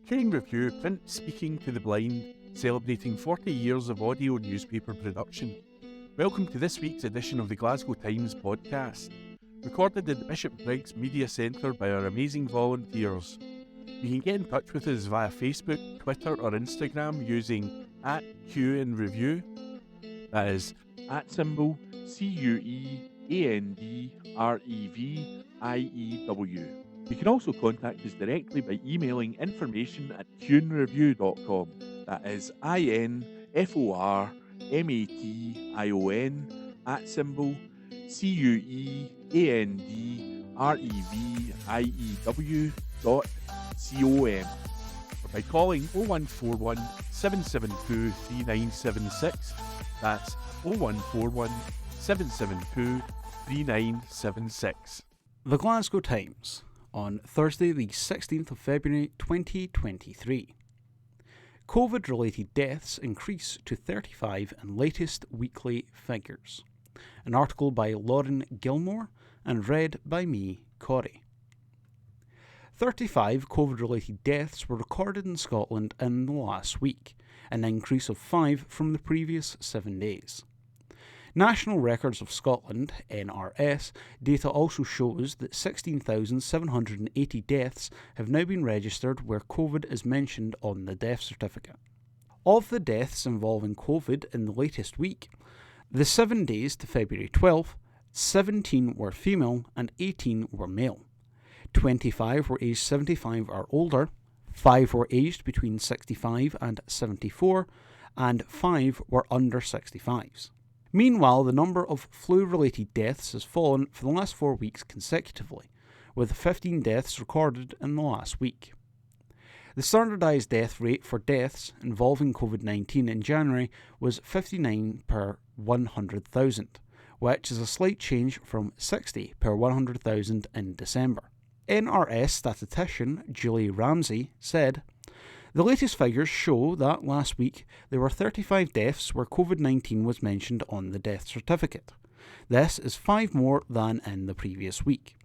Touring Review, print speaking to the blind, celebrating 40 years of audio newspaper production. Welcome to this week's edition of the Glasgow Times podcast, recorded in the Bishop Briggs Media Centre by our amazing volunteers. You can get in touch with us via Facebook, Twitter or Instagram using @QinReview. That is @CuenDreview. You can also contact us directly by emailing information@cuenreview.com. That is INFORMATION@CuenDreview.com, or by calling 0141 772 3976. That's 0141 772 3976. The Glasgow Times on Thursday the 16th of February 2023. COVID-related deaths increase to 35 in latest weekly figures. An article by Lauren Gilmore and read by me, Corey. 35 COVID-related deaths were recorded in Scotland in the last week, an increase of 5 from the previous 7 days. National Records of Scotland, NRS, data also shows that 16,780 deaths have now been registered where COVID is mentioned on the death certificate. Of the deaths involving COVID in the latest week, the 7 days to February 12th, 17 were female and 18 were male. 25 were aged 75 or older, 5 were aged between 65 and 74, and 5 were under 65s. Meanwhile, the number of flu-related deaths has fallen for the last 4 weeks consecutively, with 15 deaths recorded in the last week. The standardised death rate for deaths involving COVID-19 in January was 59 per 100,000, which is a slight change from 60 per 100,000 in December. NRS statistician Julie Ramsey said, "The latest figures show that last week there were 35 deaths where COVID-19 was mentioned on the death certificate. This is 5 more than in the previous week.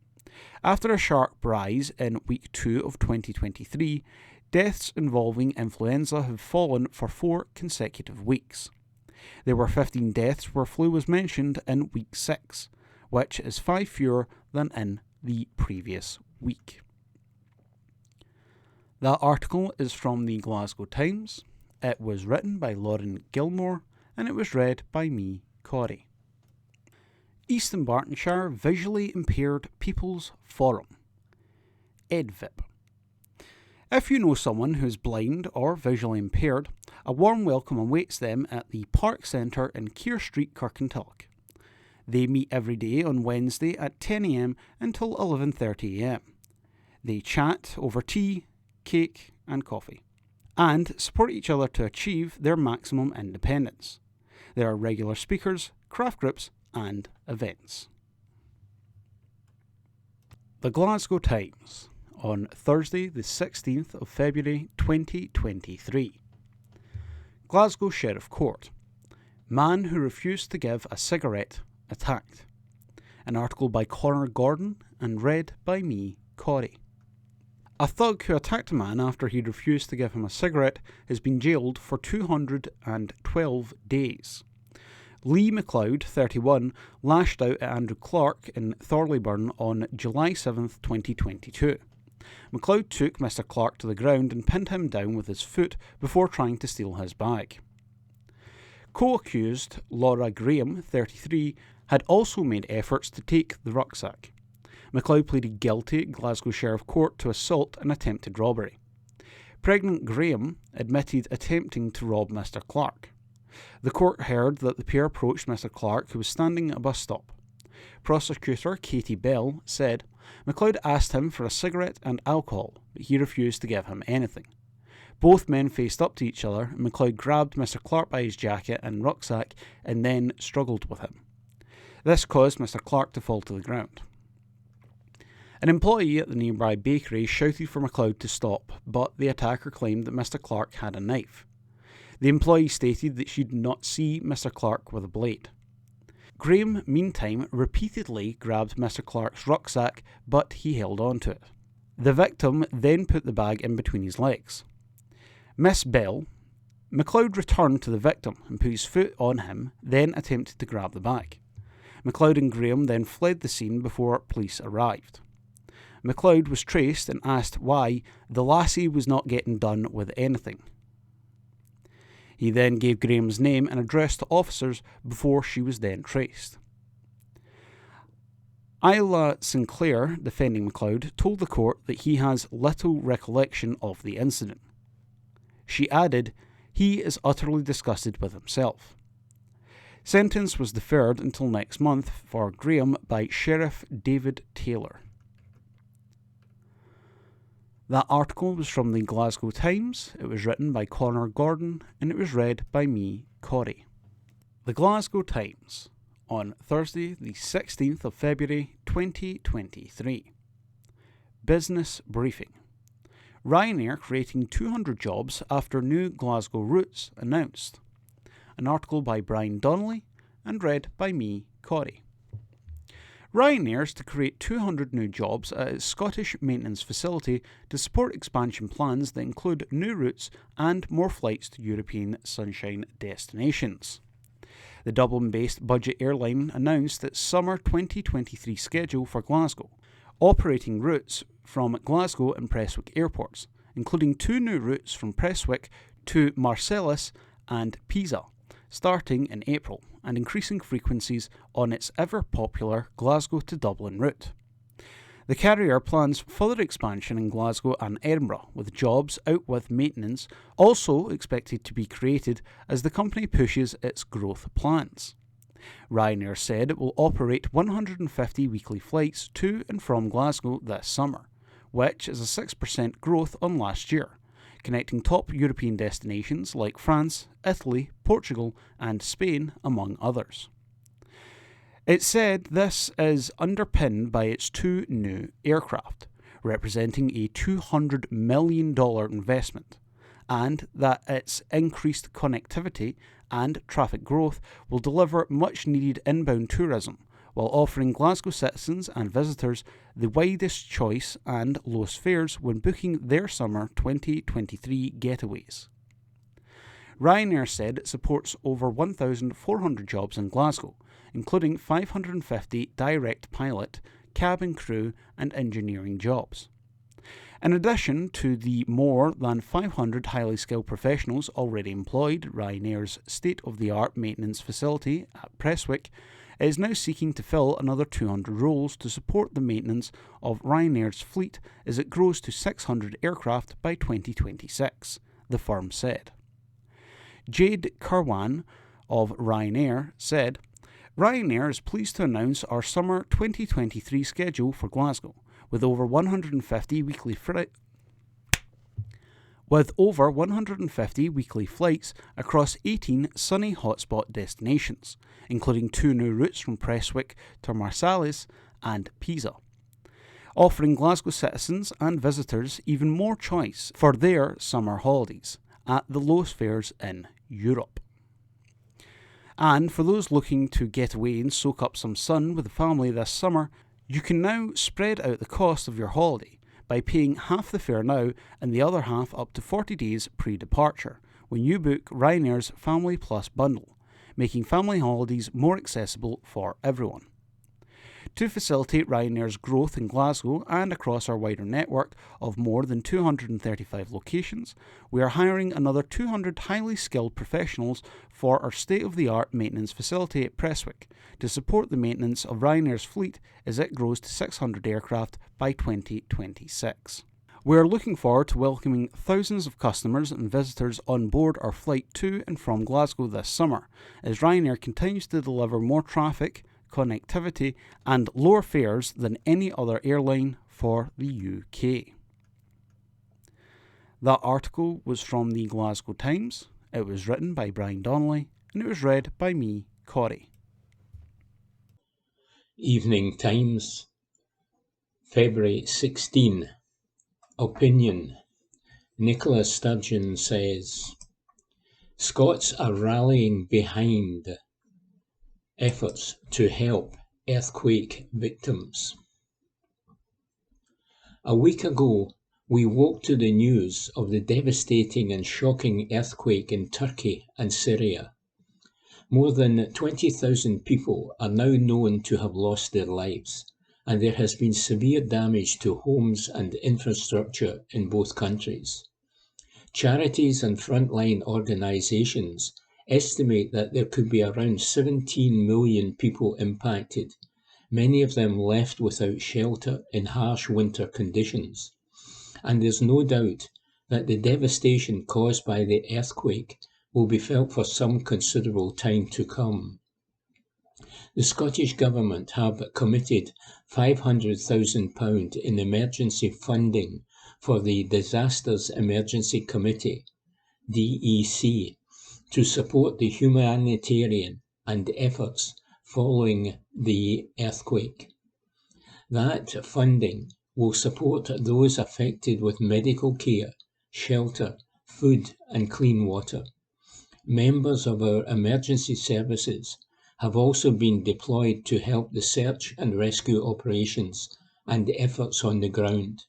After a sharp rise in week 2 of 2023, deaths involving influenza have fallen for 4 consecutive weeks. There were 15 deaths where flu was mentioned in week 6, which is 5 fewer than in the previous week." That article is from the Glasgow Times. It was written by Lauren Gilmore and it was read by me, Corey. East Dunbartonshire Visually Impaired People's Forum, EDVIP. If you know someone who is blind or visually impaired, a warm welcome awaits them at the Park Centre in Keir Street, Kirkintilloch. They meet every day on Wednesday at 10 a.m. until 11:30 a.m. They chat over tea, cake and coffee, and support each other to achieve their maximum independence. There are regular speakers, craft groups and events. The Glasgow Times on Thursday the 16th of February 2023. Glasgow Sheriff Court. Man who refused to give a cigarette attacked. An article by Connor Gordon and read by me, Corey. A thug who attacked a man after he refused to give him a cigarette has been jailed for 212 days. Lee MacLeod, 31, lashed out at Andrew Clark in Thorleyburn on July 7, 2022. MacLeod took Mr Clark to the ground and pinned him down with his foot before trying to steal his bag. Co-accused Laura Graham, 33, had also made efforts to take the rucksack. MacLeod pleaded guilty at Glasgow Sheriff Court to assault and attempted robbery. Pregnant Graham admitted attempting to rob Mr Clark. The court heard that the pair approached Mr Clark, who was standing at a bus stop. Prosecutor Katie Bell said MacLeod asked him for a cigarette and alcohol, but he refused to give him anything. Both men faced up to each other, and MacLeod grabbed Mr Clark by his jacket and rucksack and then struggled with him. This caused Mr Clark to fall to the ground. An employee at the nearby bakery shouted for MacLeod to stop, but the attacker claimed that Mr Clark had a knife. The employee stated that she did not see Mr Clark with a blade. Graham, meantime, repeatedly grabbed Mr Clark's rucksack, but he held on to it. The victim then put the bag in between his legs. Miss Bell, MacLeod returned to the victim and put his foot on him, then attempted to grab the bag. MacLeod and Graham then fled the scene before police arrived. MacLeod was traced and asked why the lassie was not getting done with anything. He then gave Graham's name and address to officers before she was then traced. Isla Sinclair, defending MacLeod, told the court that he has little recollection of the incident. She added, "He is utterly disgusted with himself." Sentence was deferred until next month for Graham by Sheriff David Taylor. That article was from the Glasgow Times. It was written by Connor Gordon and it was read by me, Corey. The Glasgow Times on Thursday, the 16th of February 2023. Business briefing. Ryanair creating 200 jobs after new Glasgow routes announced. An article by Brian Donnelly and read by me, Corey. Ryanair is to create 200 new jobs at its Scottish maintenance facility to support expansion plans that include new routes and more flights to European sunshine destinations. The Dublin-based budget airline announced its summer 2023 schedule for Glasgow, operating routes from Glasgow and Prestwick airports, including 2 new routes from Prestwick to Marseilles and Pisa, starting in April, and increasing frequencies on its ever-popular Glasgow to Dublin route. The carrier plans further expansion in Glasgow and Edinburgh, with jobs out with maintenance also expected to be created as the company pushes its growth plans. Ryanair said it will operate 150 weekly flights to and from Glasgow this summer, which is a 6% growth on last year, connecting top European destinations like France, Italy, Portugal and Spain, among others. It said this is underpinned by its 2 new aircraft, representing a $200 million investment, and that its increased connectivity and traffic growth will deliver much-needed inbound tourism, while offering Glasgow citizens and visitors the widest choice and lowest fares when booking their summer 2023 getaways. Ryanair said it supports over 1,400 jobs in Glasgow, including 550 direct pilot, cabin crew and engineering jobs. In addition to the more than 500 highly skilled professionals already employed at Ryanair's state-of-the-art maintenance facility at Prestwick, it is now seeking to fill another 200 roles to support the maintenance of Ryanair's fleet as it grows to 600 aircraft by 2026, the firm said. Jade Kirwan of Ryanair said, "Ryanair is pleased to announce our summer 2023 schedule for Glasgow, with over 150 weekly flights across 18 sunny hotspot destinations, including 2 new routes from Prestwick to Marseilles and Pisa, offering Glasgow citizens and visitors even more choice for their summer holidays at the lowest fares in Europe. And for those looking to get away and soak up some sun with the family this summer, you can now spread out the cost of your holiday by paying half the fare now and the other half up to 40 days pre-departure when you book Ryanair's Family Plus bundle, making family holidays more accessible for everyone. To facilitate Ryanair's growth in Glasgow and across our wider network of more than 235 locations, we are hiring another 200 highly skilled professionals for our state-of-the-art maintenance facility at Prestwick to support the maintenance of Ryanair's fleet as it grows to 600 aircraft by 2026. We are looking forward to welcoming thousands of customers and visitors on board our flight to and from Glasgow this summer, as Ryanair continues to deliver more traffic, connectivity and lower fares than any other airline for the UK. That article was from the Glasgow Times. It was written by Brian Donnelly and it was read by me, Corey. Evening Times, February 16. Opinion. Nicola Sturgeon says, Scots are rallying behind efforts to help earthquake victims. A week ago, we woke to the news of the devastating and shocking earthquake in Turkey and Syria. More than 20,000 people are now known to have lost their lives, and there has been severe damage to homes and infrastructure in both countries. Charities and frontline organisations estimate that there could be around 17 million people impacted, many of them left without shelter in harsh winter conditions. And there's no doubt that the devastation caused by the earthquake will be felt for some considerable time to come. The Scottish Government have committed £500,000 in emergency funding for the Disasters Emergency Committee, DEC, to support the humanitarian and efforts following the earthquake. That funding will support those affected with medical care, shelter, food and clean water. Members of our emergency services have also been deployed to help the search and rescue operations and efforts on the ground.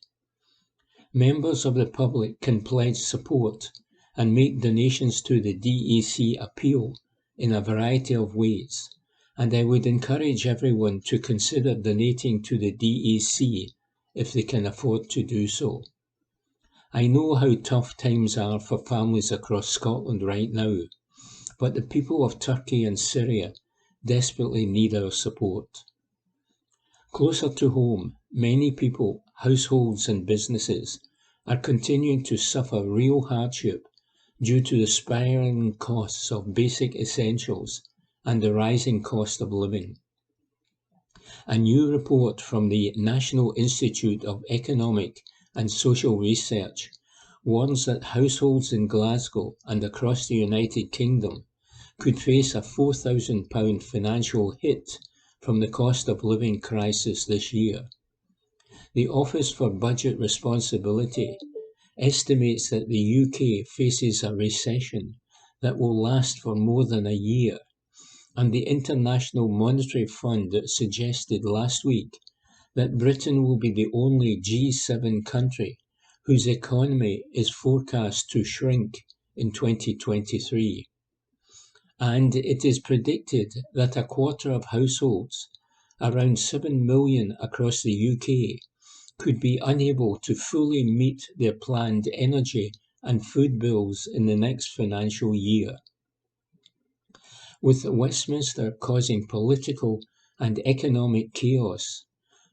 Members of the public can pledge support and make donations to the DEC appeal in a variety of ways, and I would encourage everyone to consider donating to the DEC if they can afford to do so. I know how tough times are for families across Scotland right now, but the people of Turkey and Syria desperately need our support. Closer to home, many people, households and businesses are continuing to suffer real hardship due to the spiralling costs of basic essentials and the rising cost of living. A new report from the National Institute of Economic and Social Research warns that households in Glasgow and across the United Kingdom could face a £4,000 financial hit from the cost of living crisis this year. The Office for Budget Responsibility estimates that the UK faces a recession that will last for more than a year, and the International Monetary Fund suggested last week that Britain will be the only G7 country whose economy is forecast to shrink in 2023. And it is predicted that a quarter of households, around 7 million across the UK, could be unable to fully meet their planned energy and food bills in the next financial year. With Westminster causing political and economic chaos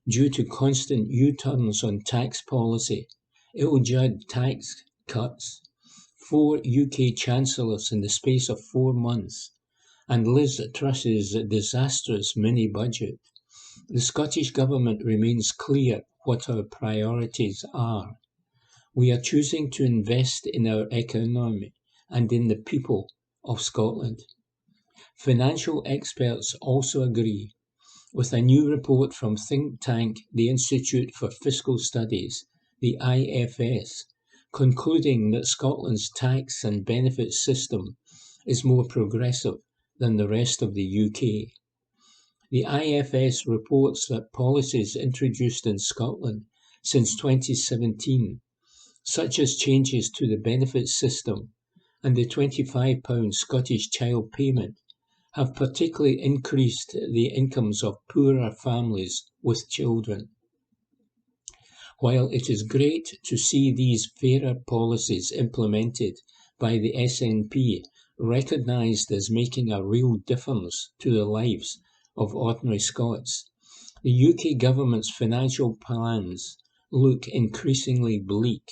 due to constant U-turns on tax policy, ill-judged tax cuts, 4 UK Chancellors in the space of 4 months, and Liz Truss's disastrous mini-budget, the Scottish Government remains clear what our priorities are. We are choosing to invest in our economy and in the people of Scotland. Financial experts also agree, with a new report from think tank the Institute for Fiscal Studies, the IFS, concluding that Scotland's tax and benefit system is more progressive than the rest of the UK. The IFS reports that policies introduced in Scotland since 2017, such as changes to the benefit system and the £25 Scottish child payment, have particularly increased the incomes of poorer families with children. While it is great to see these fairer policies implemented by the SNP recognised as making a real difference to the lives of ordinary Scots, the UK government's financial plans look increasingly bleak,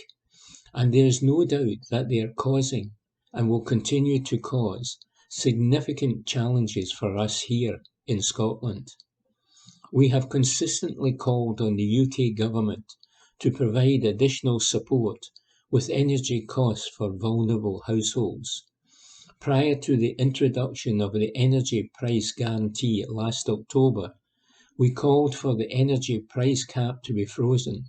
and there is no doubt that they are causing and will continue to cause significant challenges for us here in Scotland. We have consistently called on the UK government to provide additional support with energy costs for vulnerable households. Prior to the introduction of the energy price guarantee last October, we called for the energy price cap to be frozen,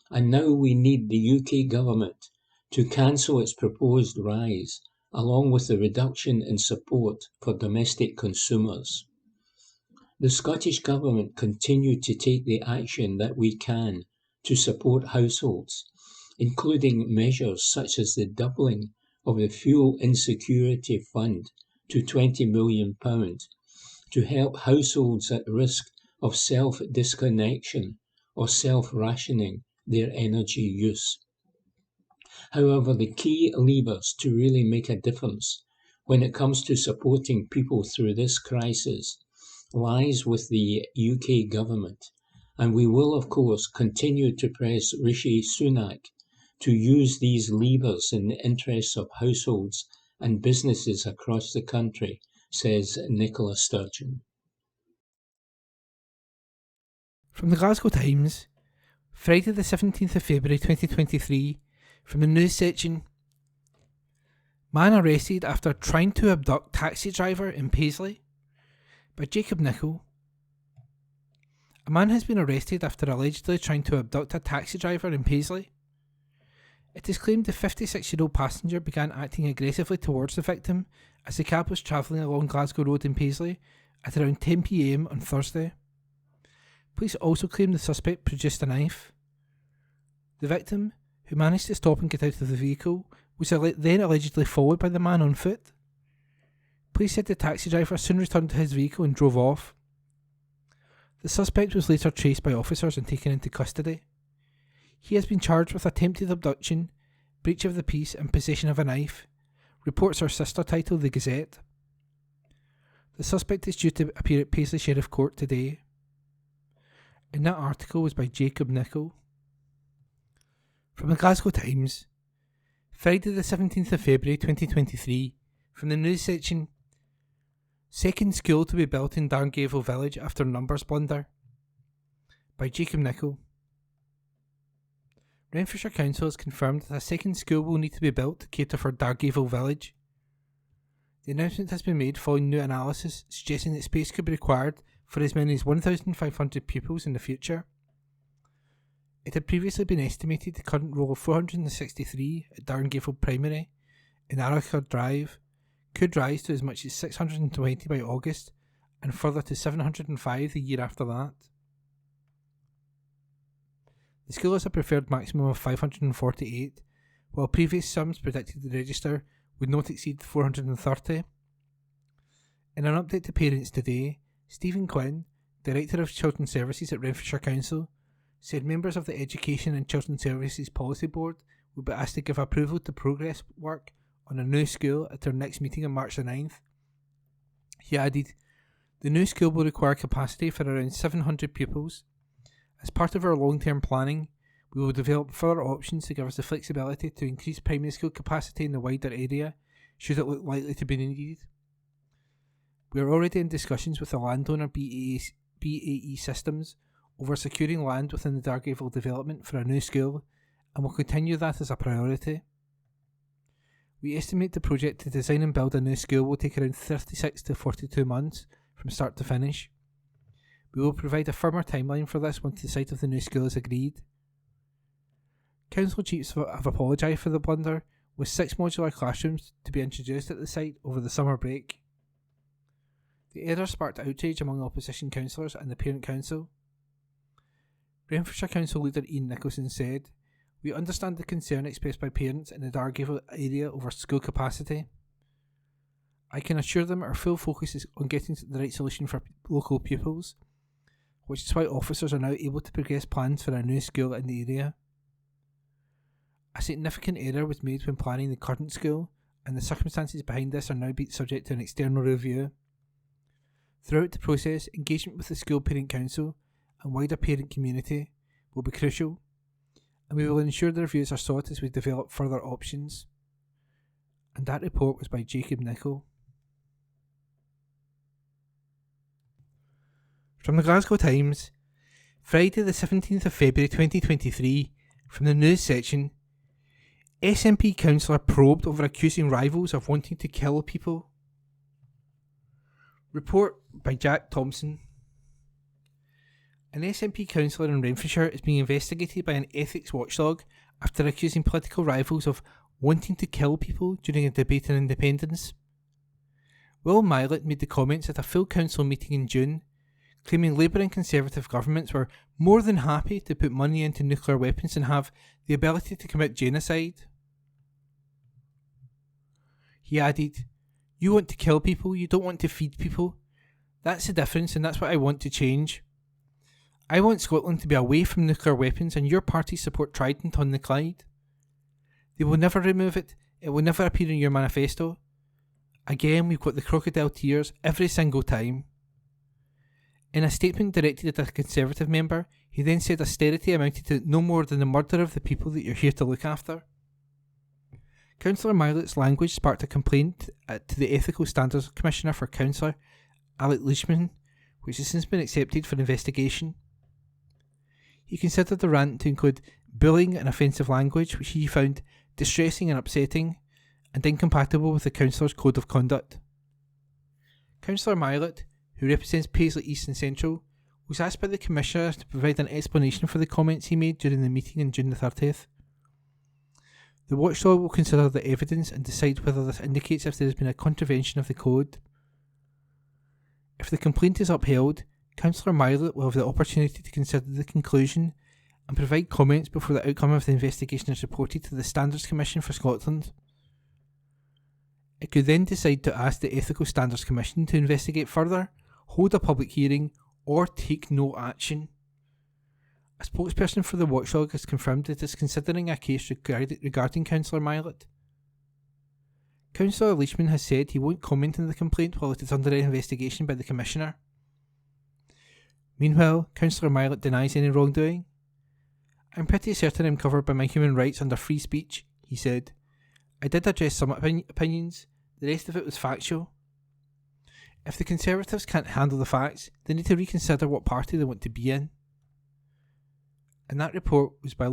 and now we need the UK government to cancel its proposed rise, along with the reduction in support for domestic consumers. The Scottish Government continued to take the action that we can to support households, including measures such as the doubling of the Fuel Insecurity Fund to £20 million to help households at risk of self-disconnection or self-rationing their energy use. However, the key levers to really make a difference when it comes to supporting people through this crisis lies with the UK government, and we will, of course, continue to press Rishi Sunak to use these levers in the interests of households and businesses across the country, says Nicola Sturgeon. From the Glasgow Times, Friday the 17th of February 2023, from the news section, man arrested after trying to abduct taxi driver in Paisley, by Jacob Nichol. A man has been arrested after allegedly trying to abduct a taxi driver in Paisley. It is claimed the 56-year-old passenger began acting aggressively towards the victim as the cab was travelling along Glasgow Road in Paisley at around 10 p.m. on Thursday. Police also claim the suspect produced a knife. The victim, who managed to stop and get out of the vehicle, was then allegedly followed by the man on foot. Police said the taxi driver soon returned to his vehicle and drove off. The suspect was later traced by officers and taken into custody. He has been charged with attempted abduction, breach of the peace and possession of a knife, reports our sister title The Gazette. The suspect is due to appear at Paisley Sheriff Court today. And that article was by Jacob Nichol. From the Glasgow Times, Friday the 17th of February 2023, from the news section, second school to be built in Darngaville village after numbers blunder, by Jacob Nichol. Renfrewshire Council has confirmed that a second school will need to be built to cater for Darngaville village. The announcement has been made following new analysis suggesting that space could be required for as many as 1,500 pupils in the future. It had previously been estimated the current roll of 463 at Darngaville Primary in Arrochar Drive could rise to as much as 620 by August and further to 705 the year after that. The school has a preferred maximum of 548, while previous sums predicted the register would not exceed 430. In an update to parents today, Stephen Quinn, Director of Children's Services at Renfrewshire Council, said members of the Education and Children's Services Policy Board would be asked to give approval to progress work on a new school at their next meeting on March the 9th. He added, "The new school will require capacity for around 700 pupils. As part of our long-term planning, we will develop further options to give us the flexibility to increase primary school capacity in the wider area, should it look likely to be needed. We are already in discussions with the landowner BAE Systems over securing land within the Darngaville development for a new school, and will continue that as a priority. We estimate the project to design and build a new school will take around 36 to 42 months from start to finish. We will provide a firmer timeline for this once the site of the new school is agreed." Council chiefs have apologised for the blunder, with 6 modular classrooms to be introduced at the site over the summer break. The error sparked outrage among opposition councillors and the parent council. Renfrewshire Council leader Ian Nicholson said, "We understand the concern expressed by parents in the Darngaville area over school capacity. I can assure them our full focus is on getting the right solution for local pupils, which is why officers are now able to progress plans for a new school in the area. A significant error was made when planning the current school, and the circumstances behind this are now subject to an external review. Throughout the process, engagement with the school parent council and wider parent community will be crucial, and we will ensure the reviews are sought as we develop further options." And that report was by Jacob Nichol. From the Glasgow Times, Friday the 17th of February 2023, from the news section, SNP councillor probed over accusing rivals of wanting to kill people. Report by Jack Thompson. An SNP councillor in Renfrewshire is being investigated by an ethics watchdog after accusing political rivals of wanting to kill people during a debate on independence. Will Mylett made the comments at a full council meeting in June, claiming Labour and Conservative governments were more than happy to put money into nuclear weapons and have the ability to commit genocide. He added, "You want to kill people, you don't want to feed people. That's the difference, and that's what I want to change. I want Scotland to be away from nuclear weapons, and your party support Trident on the Clyde. They will never remove it, it will never appear in your manifesto. Again, we've got the crocodile tears every single time." In a statement directed at a Conservative member, he then said austerity amounted to no more than the murder of the people that you're here to look after. Councillor Milet's language sparked a complaint to the Ethical Standards Commissioner for Councillor Alec Leishman, which has since been accepted for investigation. He considered the rant to include bullying and offensive language, which he found distressing and upsetting, and incompatible with the councillor's code of conduct. Councillor Milet, who represents Paisley East and Central, was asked by the Commissioner to provide an explanation for the comments he made during the meeting on June the 30th. The watchdog will consider the evidence and decide whether this indicates if there has been a contravention of the code. If the complaint is upheld, Councillor Milet will have the opportunity to consider the conclusion and provide comments before the outcome of the investigation is reported to the Standards Commission for Scotland. It could then decide to ask the Ethical Standards Commission to investigate further, hold a public hearing, or take no action. A spokesperson for the watchdog has confirmed it is considering a case regarding Councillor Milet. Councillor Leishman has said he won't comment on the complaint while it is under investigation by the Commissioner. Meanwhile, Councillor Milet denies any wrongdoing. "I'm pretty certain I'm covered by my human rights under free speech," he said. "I did address some opinions, the rest of it was factual. If the Conservatives can't handle the facts, they need to reconsider what party they want to be in." And that report was by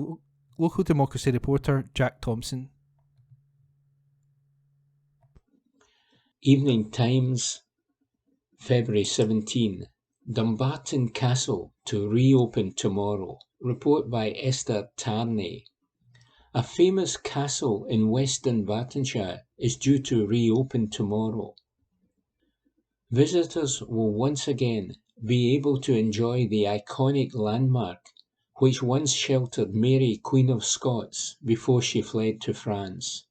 local democracy reporter Jack Thompson. Evening Times, February 17. Dumbarton Castle to reopen tomorrow. Report by Esther Tarney. A famous castle in West Dunbartonshire is due to reopen tomorrow. Visitors will once again be able to enjoy the iconic landmark which once sheltered Mary, Queen of Scots, before she fled to France.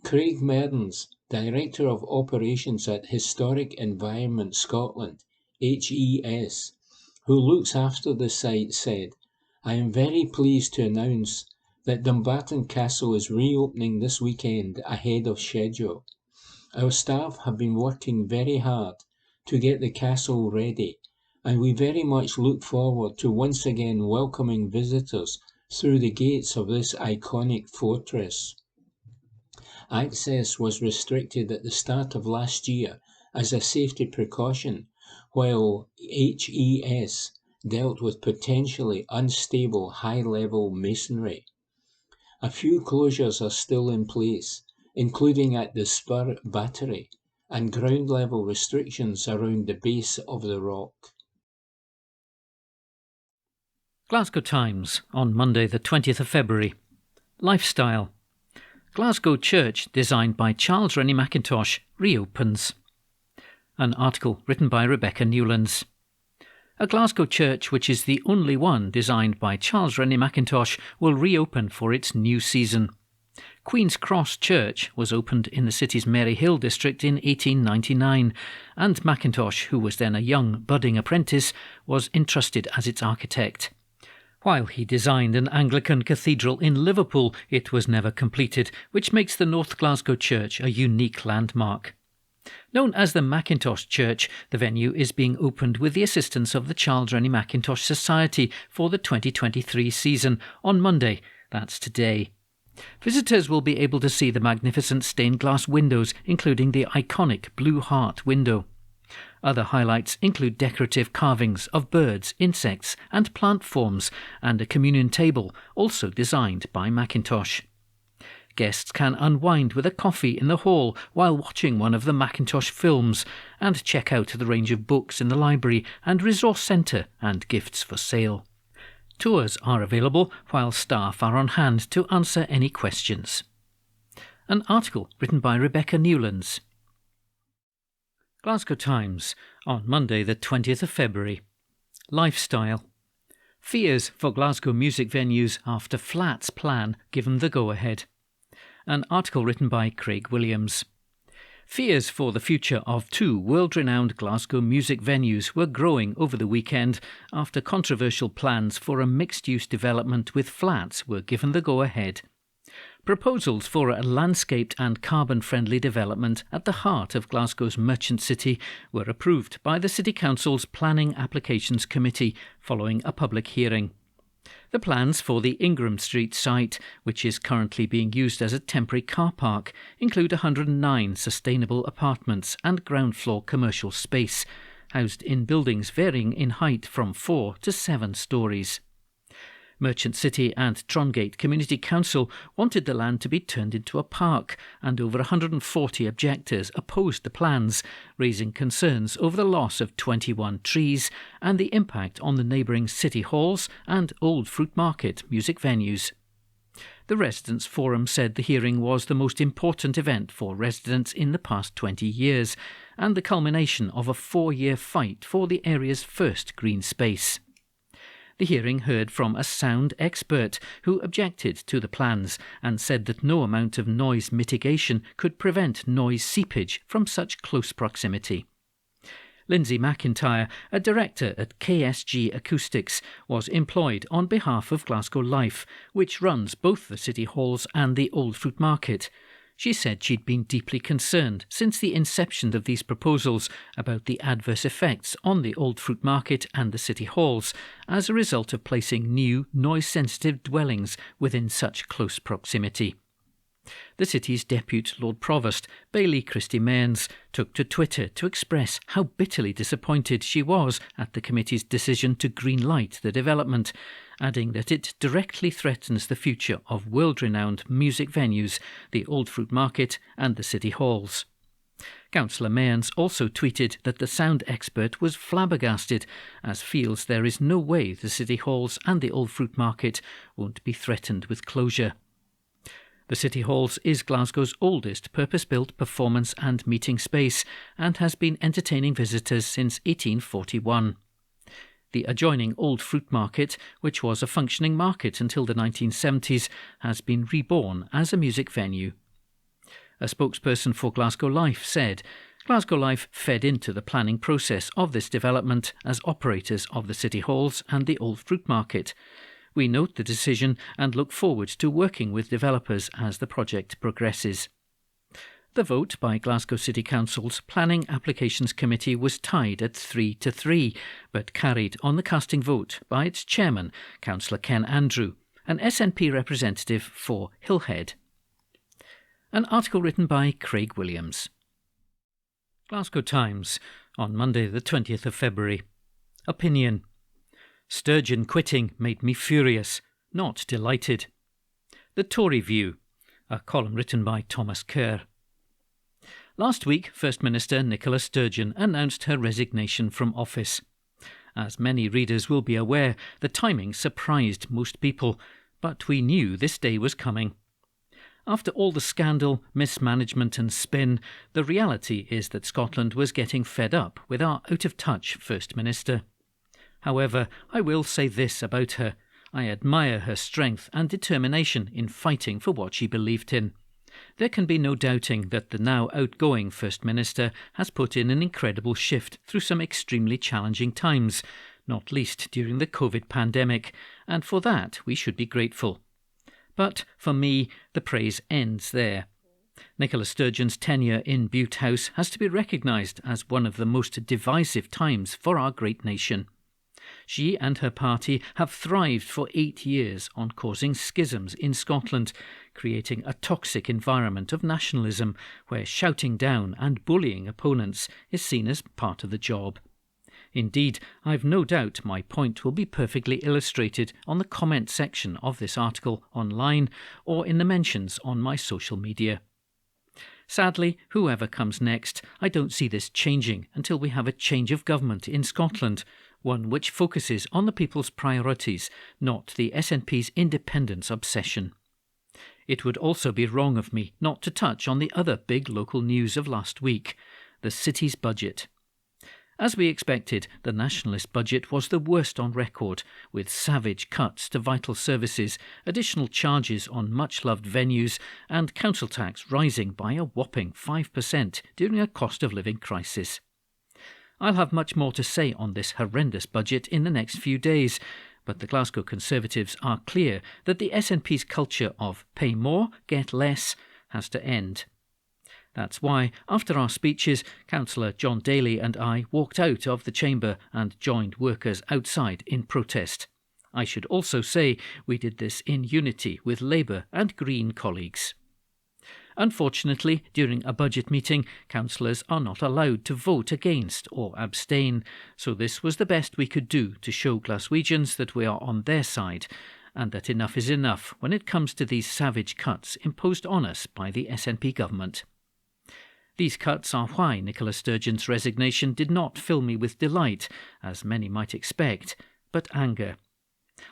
Craig Mertens, Director of Operations at Historic Environment Scotland, HES, who looks after the site, said, "I am very pleased to announce that Dumbarton Castle is reopening this weekend ahead of schedule. Our staff have been working very hard to get the castle ready, and we very much look forward to once again welcoming visitors through the gates of this iconic fortress." Access was restricted at the start of last year as a safety precaution, while HES dealt with potentially unstable high-level masonry. A few closures are still in place, including at the Spur Battery, and ground-level restrictions around the base of the rock. Glasgow Times on Monday the 20th of February. Lifestyle. Glasgow Church, designed by Charles Rennie Mackintosh, reopens. An article written by Rebecca Newlands. A Glasgow church, which is the only one designed by Charles Rennie Mackintosh, will reopen for its new season. Queen's Cross Church was opened in the city's Maryhill district in 1899, and Mackintosh, who was then a young, budding apprentice, was entrusted as its architect. While he designed an Anglican cathedral in Liverpool, it was never completed, which makes the North Glasgow Church a unique landmark. Known as the Mackintosh Church, the venue is being opened with the assistance of the Charles Rennie Mackintosh Society for the 2023 season on Monday, that's today. Visitors will be able to see the magnificent stained glass windows, including the iconic Blue Heart window. Other highlights include decorative carvings of birds, insects and plant forms, and a communion table, also designed by Mackintosh. Guests can unwind with a coffee in the hall while watching one of the Mackintosh films, and check out the range of books in the library and resource centre and gifts for sale. Tours are available while staff are on hand to answer any questions. An article written by Rebecca Newlands. Glasgow Times on Monday the 20th of February. Lifestyle. Fears for Glasgow music venues after Flats plan given the go-ahead. An article written by Craig Williams. Fears for the future of two world-renowned Glasgow music venues were growing over the weekend after controversial plans for a mixed-use development with flats were given the go-ahead. Proposals for a landscaped and carbon-friendly development at the heart of Glasgow's merchant city were approved by the City Council's Planning Applications Committee following a public hearing. The plans for the Ingram Street site, which is currently being used as a temporary car park, include 109 sustainable apartments and ground floor commercial space, housed in buildings varying in height from 4 to 7 stories. Merchant City and Trongate Community Council wanted the land to be turned into a park, and over 140 objectors opposed the plans, raising concerns over the loss of 21 trees and the impact on the neighbouring city halls and Old Fruit Market music venues. The Residents' Forum said the hearing was the most important event for residents in the past 20 years and the culmination of a 4-year fight for the area's first green space. The hearing heard from a sound expert who objected to the plans and said that no amount of noise mitigation could prevent noise seepage from such close proximity. Lindsay McIntyre, a director at KSG Acoustics, was employed on behalf of Glasgow Life, which runs both the City Halls and the Old Fruit Market. She said she'd been deeply concerned since the inception of these proposals about the adverse effects on the Old Fruit Market and the City Halls as a result of placing new noise-sensitive dwellings within such close proximity. The city's Deputy Lord Provost, Bailey Christie Mains, took to Twitter to express how bitterly disappointed she was at the committee's decision to green-light the development, adding that it directly threatens the future of world-renowned music venues, the Old Fruit Market and the City Halls. Councillor Mains also tweeted that the sound expert was flabbergasted, as feels there is no way the City Halls and the Old Fruit Market won't be threatened with closure. The City Halls is Glasgow's oldest purpose-built performance and meeting space and has been entertaining visitors since 1841. The adjoining Old Fruit Market, which was a functioning market until the 1970s, has been reborn as a music venue. A spokesperson for Glasgow Life said, Glasgow Life fed into the planning process of this development as operators of the City Halls and the Old Fruit Market. We note the decision and look forward to working with developers as the project progresses. The vote by Glasgow City Council's Planning Applications Committee was tied at 3-3, but carried on the casting vote by its chairman, Councillor Ken Andrew, an SNP representative for Hillhead. An article written by Craig Williams. Glasgow Times, on Monday the 20th of February. Opinion. Sturgeon quitting made me furious, not delighted. The Tory View, a column written by Thomas Kerr. Last week, First Minister Nicola Sturgeon announced her resignation from office. As many readers will be aware, the timing surprised most people, but we knew this day was coming. After all the scandal, mismanagement and spin, the reality is that Scotland was getting fed up with our out-of-touch First Minister. However, I will say this about her. I admire her strength and determination in fighting for what she believed in. There can be no doubting that the now outgoing First Minister has put in an incredible shift through some extremely challenging times, not least during the COVID pandemic, and for that we should be grateful. But, for me, the praise ends there. Nicola Sturgeon's tenure in Bute House has to be recognised as one of the most divisive times for our great nation. She and her party have thrived for 8 years on causing schisms in Scotland, creating a toxic environment of nationalism where shouting down and bullying opponents is seen as part of the job. Indeed, I've no doubt my point will be perfectly illustrated on the comment section of this article online or in the mentions on my social media. Sadly, whoever comes next, I don't see this changing until we have a change of government in Scotland, one which focuses on the people's priorities, not the SNP's independence obsession. It would also be wrong of me not to touch on the other big local news of last week, the city's budget. As we expected, the Nationalist budget was the worst on record, with savage cuts to vital services, additional charges on much-loved venues, and council tax rising by a whopping 5% during a cost-of-living crisis. I'll have much more to say on this horrendous budget in the next few days, but the Glasgow Conservatives are clear that the SNP's culture of pay more, get less has to end. That's why, after our speeches, Councillor John Daly and I walked out of the chamber and joined workers outside in protest. I should also say we did this in unity with Labour and Green colleagues. Unfortunately, during a budget meeting, councillors are not allowed to vote against or abstain, so this was the best we could do to show Glaswegians that we are on their side, and that enough is enough when it comes to these savage cuts imposed on us by the SNP government. These cuts are why Nicola Sturgeon's resignation did not fill me with delight, as many might expect, but anger.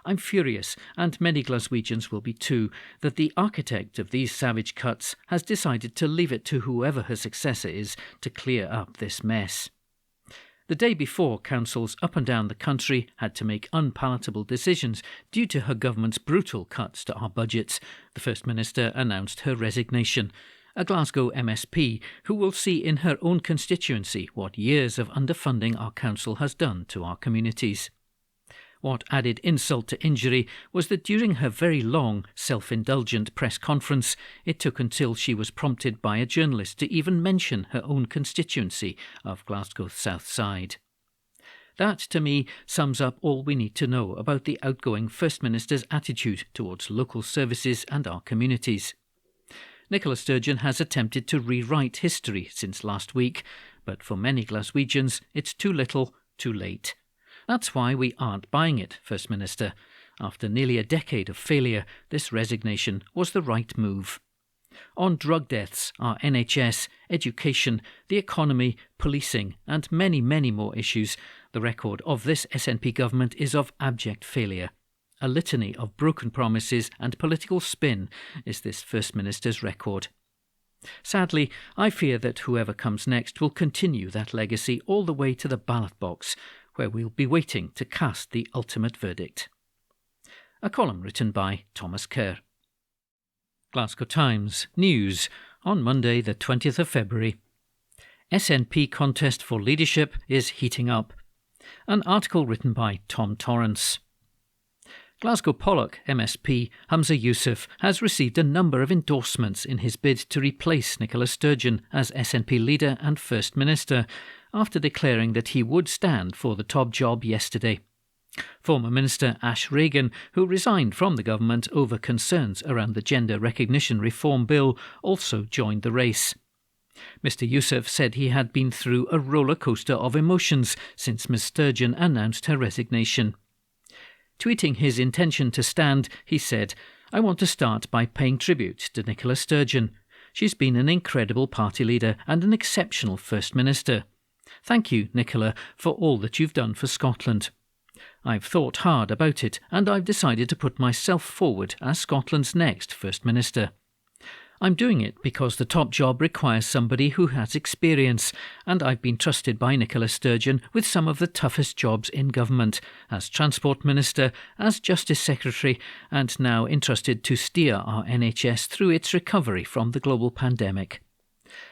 I'm furious, and many Glaswegians will be too, that the architect of these savage cuts has decided to leave it to whoever her successor is to clear up this mess. The day before, councils up and down the country had to make unpalatable decisions due to her government's brutal cuts to our budgets. The First Minister announced her resignation. A Glasgow MSP who will see in her own constituency what years of underfunding our council has done to our communities. What added insult to injury was that during her very long, self-indulgent press conference, it took until she was prompted by a journalist to even mention her own constituency of Glasgow's South Side. That, to me, sums up all we need to know about the outgoing First Minister's attitude towards local services and our communities. Nicola Sturgeon has attempted to rewrite history since last week, but for many Glaswegians, it's too little, too late. That's why we aren't buying it, First Minister. After nearly a decade of failure, this resignation was the right move. On drug deaths, our NHS, education, the economy, policing, and many, many more issues, the record of this SNP government is of abject failure. A litany of broken promises and political spin is this First Minister's record. Sadly, I fear that whoever comes next will continue that legacy all the way to the ballot box, where we'll be waiting to cast the ultimate verdict. A column written by Thomas Kerr. Glasgow Times News on Monday the 20th of February. SNP contest for leadership is heating up. An article written by Tom Torrance. Glasgow Pollock MSP Humza Yousaf has received a number of endorsements in his bid to replace Nicola Sturgeon as SNP leader and First Minister, after declaring that he would stand for the top job yesterday. Former Minister Ash Regan, who resigned from the government over concerns around the Gender Recognition Reform Bill, also joined the race. Mr Yousaf said he had been through a roller coaster of emotions since Ms Sturgeon announced her resignation. Tweeting his intention to stand, he said, "I want to start by paying tribute to Nicola Sturgeon. She's been an incredible party leader and an exceptional First Minister. Thank you, Nicola, for all that you've done for Scotland. I've thought hard about it, and I've decided to put myself forward as Scotland's next First Minister. I'm doing it because the top job requires somebody who has experience, and I've been trusted by Nicola Sturgeon with some of the toughest jobs in government, as Transport Minister, as Justice Secretary, and now entrusted to steer our NHS through its recovery from the global pandemic.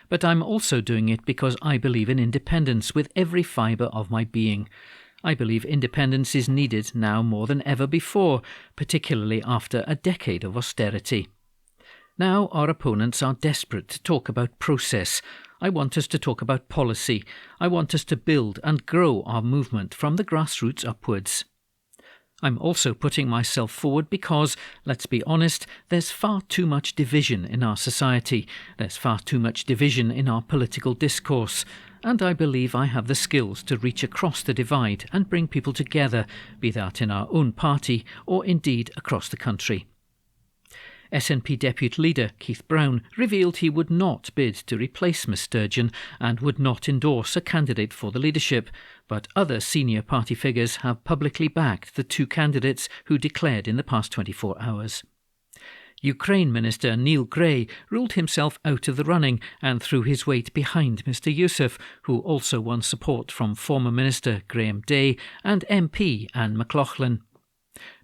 But I'm also doing it because I believe in independence with every fibre of my being. I believe independence is needed now more than ever before, particularly after a decade of austerity. Now our opponents are desperate to talk about process. I want us to talk about policy. I want us to build and grow our movement from the grassroots upwards. I'm also putting myself forward because, let's be honest, there's far too much division in our society. There's far too much division in our political discourse. And I believe I have the skills to reach across the divide and bring people together, be that in our own party or indeed across the country. SNP Deputy Leader Keith Brown revealed he would not bid to replace Ms Sturgeon and would not endorse a candidate for the leadership, but other senior party figures have publicly backed the two candidates who declared in the past 24 hours. Ukraine Minister Neil Gray ruled himself out of the running and threw his weight behind Mr Youssef, who also won support from former Minister Graham Day and MP Anne McLaughlin.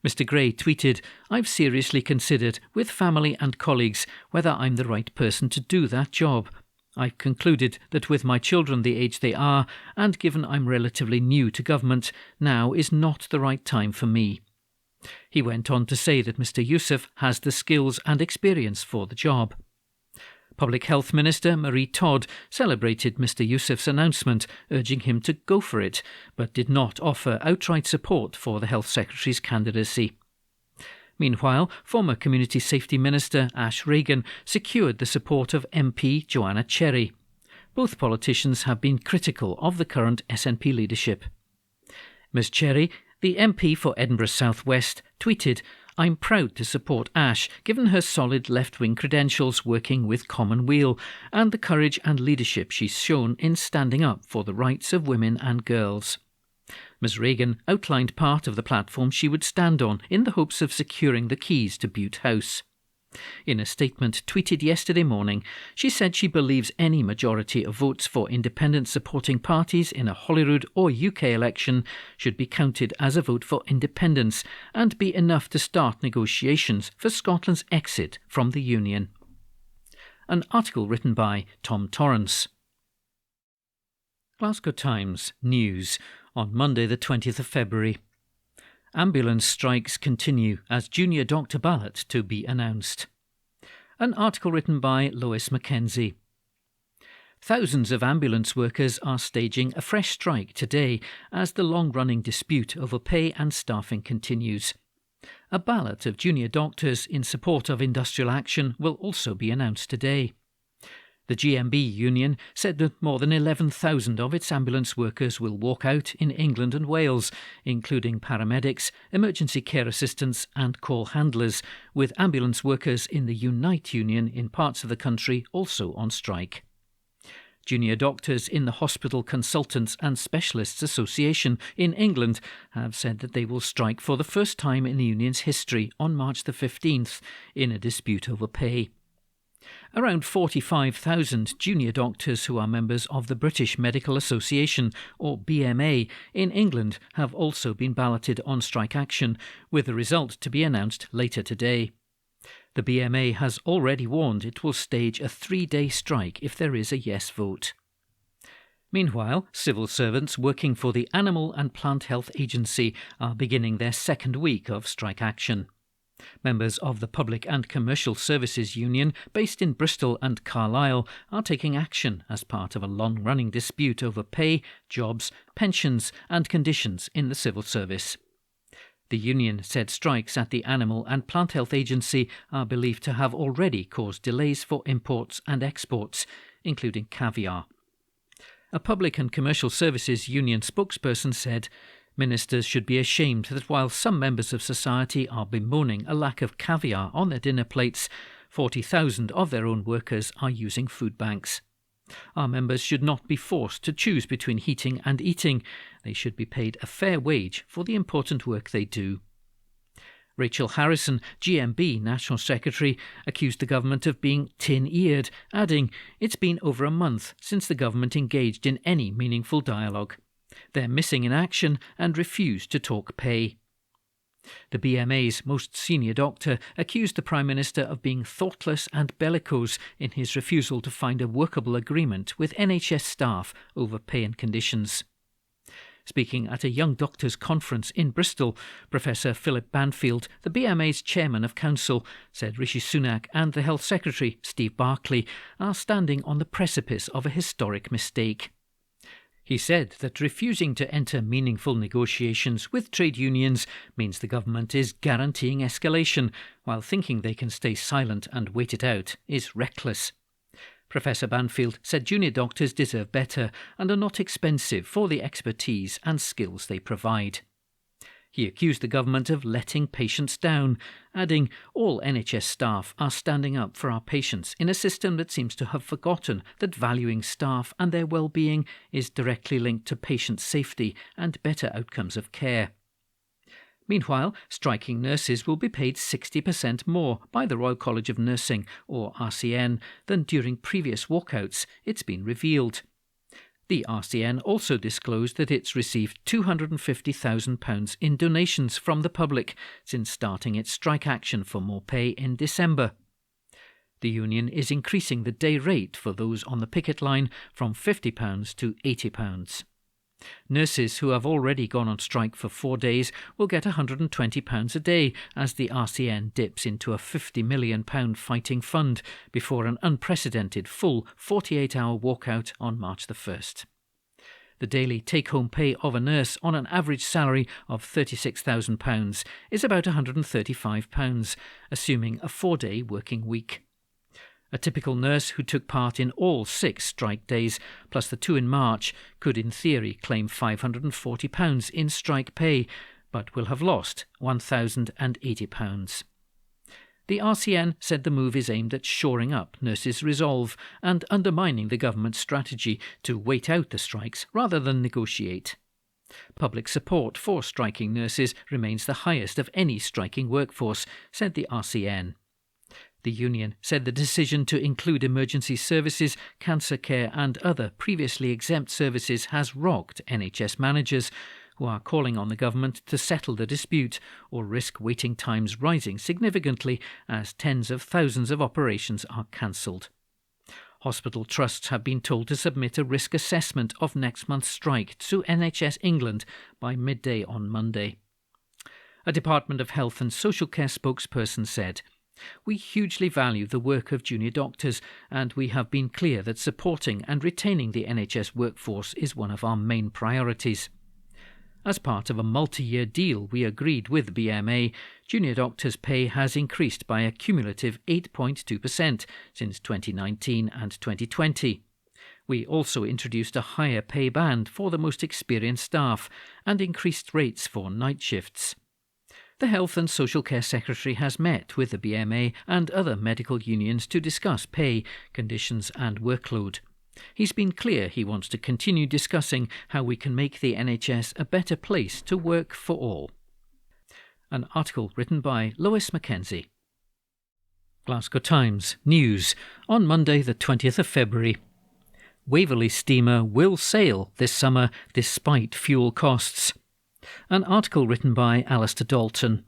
Mr Gray tweeted, "I've seriously considered, with family and colleagues, whether I'm the right person to do that job. I've concluded that with my children the age they are, and given I'm relatively new to government, now is not the right time for me." He went on to say that Mr Youssef has the skills and experience for the job. Public Health Minister Marie Todd celebrated Mr Youssef's announcement, urging him to go for it, but did not offer outright support for the Health Secretary's candidacy. Meanwhile, former Community Safety Minister Ash Regan secured the support of MP Joanna Cherry. Both politicians have been critical of the current SNP leadership. Ms Cherry, the MP for Edinburgh South West, tweeted, "I'm proud to support Ash, given her solid left-wing credentials working with Commonweal and the courage and leadership she's shown in standing up for the rights of women and girls." Ms Regan outlined part of the platform she would stand on in the hopes of securing the keys to Bute House. In a statement tweeted yesterday morning, she said she believes any majority of votes for independent supporting parties in a Holyrood or UK election should be counted as a vote for independence and be enough to start negotiations for Scotland's exit from the Union. An article written by Tom Torrance. Glasgow Times News on Monday the 20th of February. Ambulance strikes continue as junior doctor ballot to be announced. An article written by Lois Mackenzie. Thousands of ambulance workers are staging a fresh strike today as the long-running dispute over pay and staffing continues. A ballot of junior doctors in support of industrial action will also be announced today. The GMB union said that more than 11,000 of its ambulance workers will walk out in England and Wales, including paramedics, emergency care assistants and call handlers, with ambulance workers in the Unite union in parts of the country also on strike. Junior doctors in the Hospital Consultants and Specialists Association in England have said that they will strike for the first time in the union's history on March the 15th in a dispute over pay. Around 45,000 junior doctors who are members of the British Medical Association, or BMA, in England have also been balloted on strike action, with the result to be announced later today. The BMA has already warned it will stage a 3-day strike if there is a yes vote. Meanwhile, civil servants working for the Animal and Plant Health Agency are beginning their second week of strike action. Members of the Public and Commercial Services Union, based in Bristol and Carlisle, are taking action as part of a long-running dispute over pay, jobs, pensions and conditions in the civil service. The union said strikes at the Animal and Plant Health Agency are believed to have already caused delays for imports and exports, including caviar. A Public and Commercial Services Union spokesperson said, "Ministers should be ashamed that while some members of society are bemoaning a lack of caviar on their dinner plates, 40,000 of their own workers are using food banks. Our members should not be forced to choose between heating and eating. They should be paid a fair wage for the important work they do." Rachel Harrison, GMB National Secretary, accused the government of being tin-eared, adding, "It's been over a month since the government engaged in any meaningful dialogue. They're missing in action and refuse to talk pay." The BMA's most senior doctor accused the Prime Minister of being thoughtless and bellicose in his refusal to find a workable agreement with NHS staff over pay and conditions. Speaking at a Young Doctors Conference in Bristol, Professor Philip Banfield, the BMA's chairman of council, said Rishi Sunak and the Health Secretary, Steve Barclay, are standing on the precipice of a historic mistake. He said that refusing to enter meaningful negotiations with trade unions means the government is guaranteeing escalation, while thinking they can stay silent and wait it out is reckless. Professor Banfield said junior doctors deserve better and are not expensive for the expertise and skills they provide. He accused the government of letting patients down, adding, "All NHS staff are standing up for our patients in a system that seems to have forgotten that valuing staff and their well-being is directly linked to patient safety and better outcomes of care." Meanwhile, striking nurses will be paid 60% more by the Royal College of Nursing, or RCN, than during previous walkouts, it's been revealed. The RCN also disclosed that it's received £250,000 in donations from the public since starting its strike action for more pay in December. The union is increasing the day rate for those on the picket line from £50 to £80. Nurses who have already gone on strike for 4 days will get £120 a day as the RCN dips into a £50 million fighting fund before an unprecedented full 48-hour walkout on March the 1st. The daily take-home pay of a nurse on an average salary of £36,000 is about £135, assuming a 4-day working week. A typical nurse who took part in all 6 strike days, plus the 2 in March, could in theory claim £540 in strike pay, but will have lost £1,080. The RCN said the move is aimed at shoring up nurses' resolve and undermining the government's strategy to wait out the strikes rather than negotiate. Public support for striking nurses remains the highest of any striking workforce, said the RCN. The union said the decision to include emergency services, cancer care and other previously exempt services has rocked NHS managers, who are calling on the government to settle the dispute or risk waiting times rising significantly as tens of thousands of operations are cancelled. Hospital trusts have been told to submit a risk assessment of next month's strike to NHS England by midday on Monday. A Department of Health and Social Care spokesperson said, "We hugely value the work of junior doctors, and we have been clear that supporting and retaining the NHS workforce is one of our main priorities. As part of a multi-year deal we agreed with the BMA, junior doctors' pay has increased by a cumulative 8.2% since 2019 and 2020. We also introduced a higher pay band for the most experienced staff and increased rates for night shifts." The Health and Social Care Secretary has met with the BMA and other medical unions to discuss pay, conditions and workload. He's been clear he wants to continue discussing how we can make the NHS a better place to work for all. An article written by Lois Mackenzie. Glasgow Times News on Monday the 20th of February. Waverley steamer will sail this summer despite fuel costs. An article written by Alistair Dalton.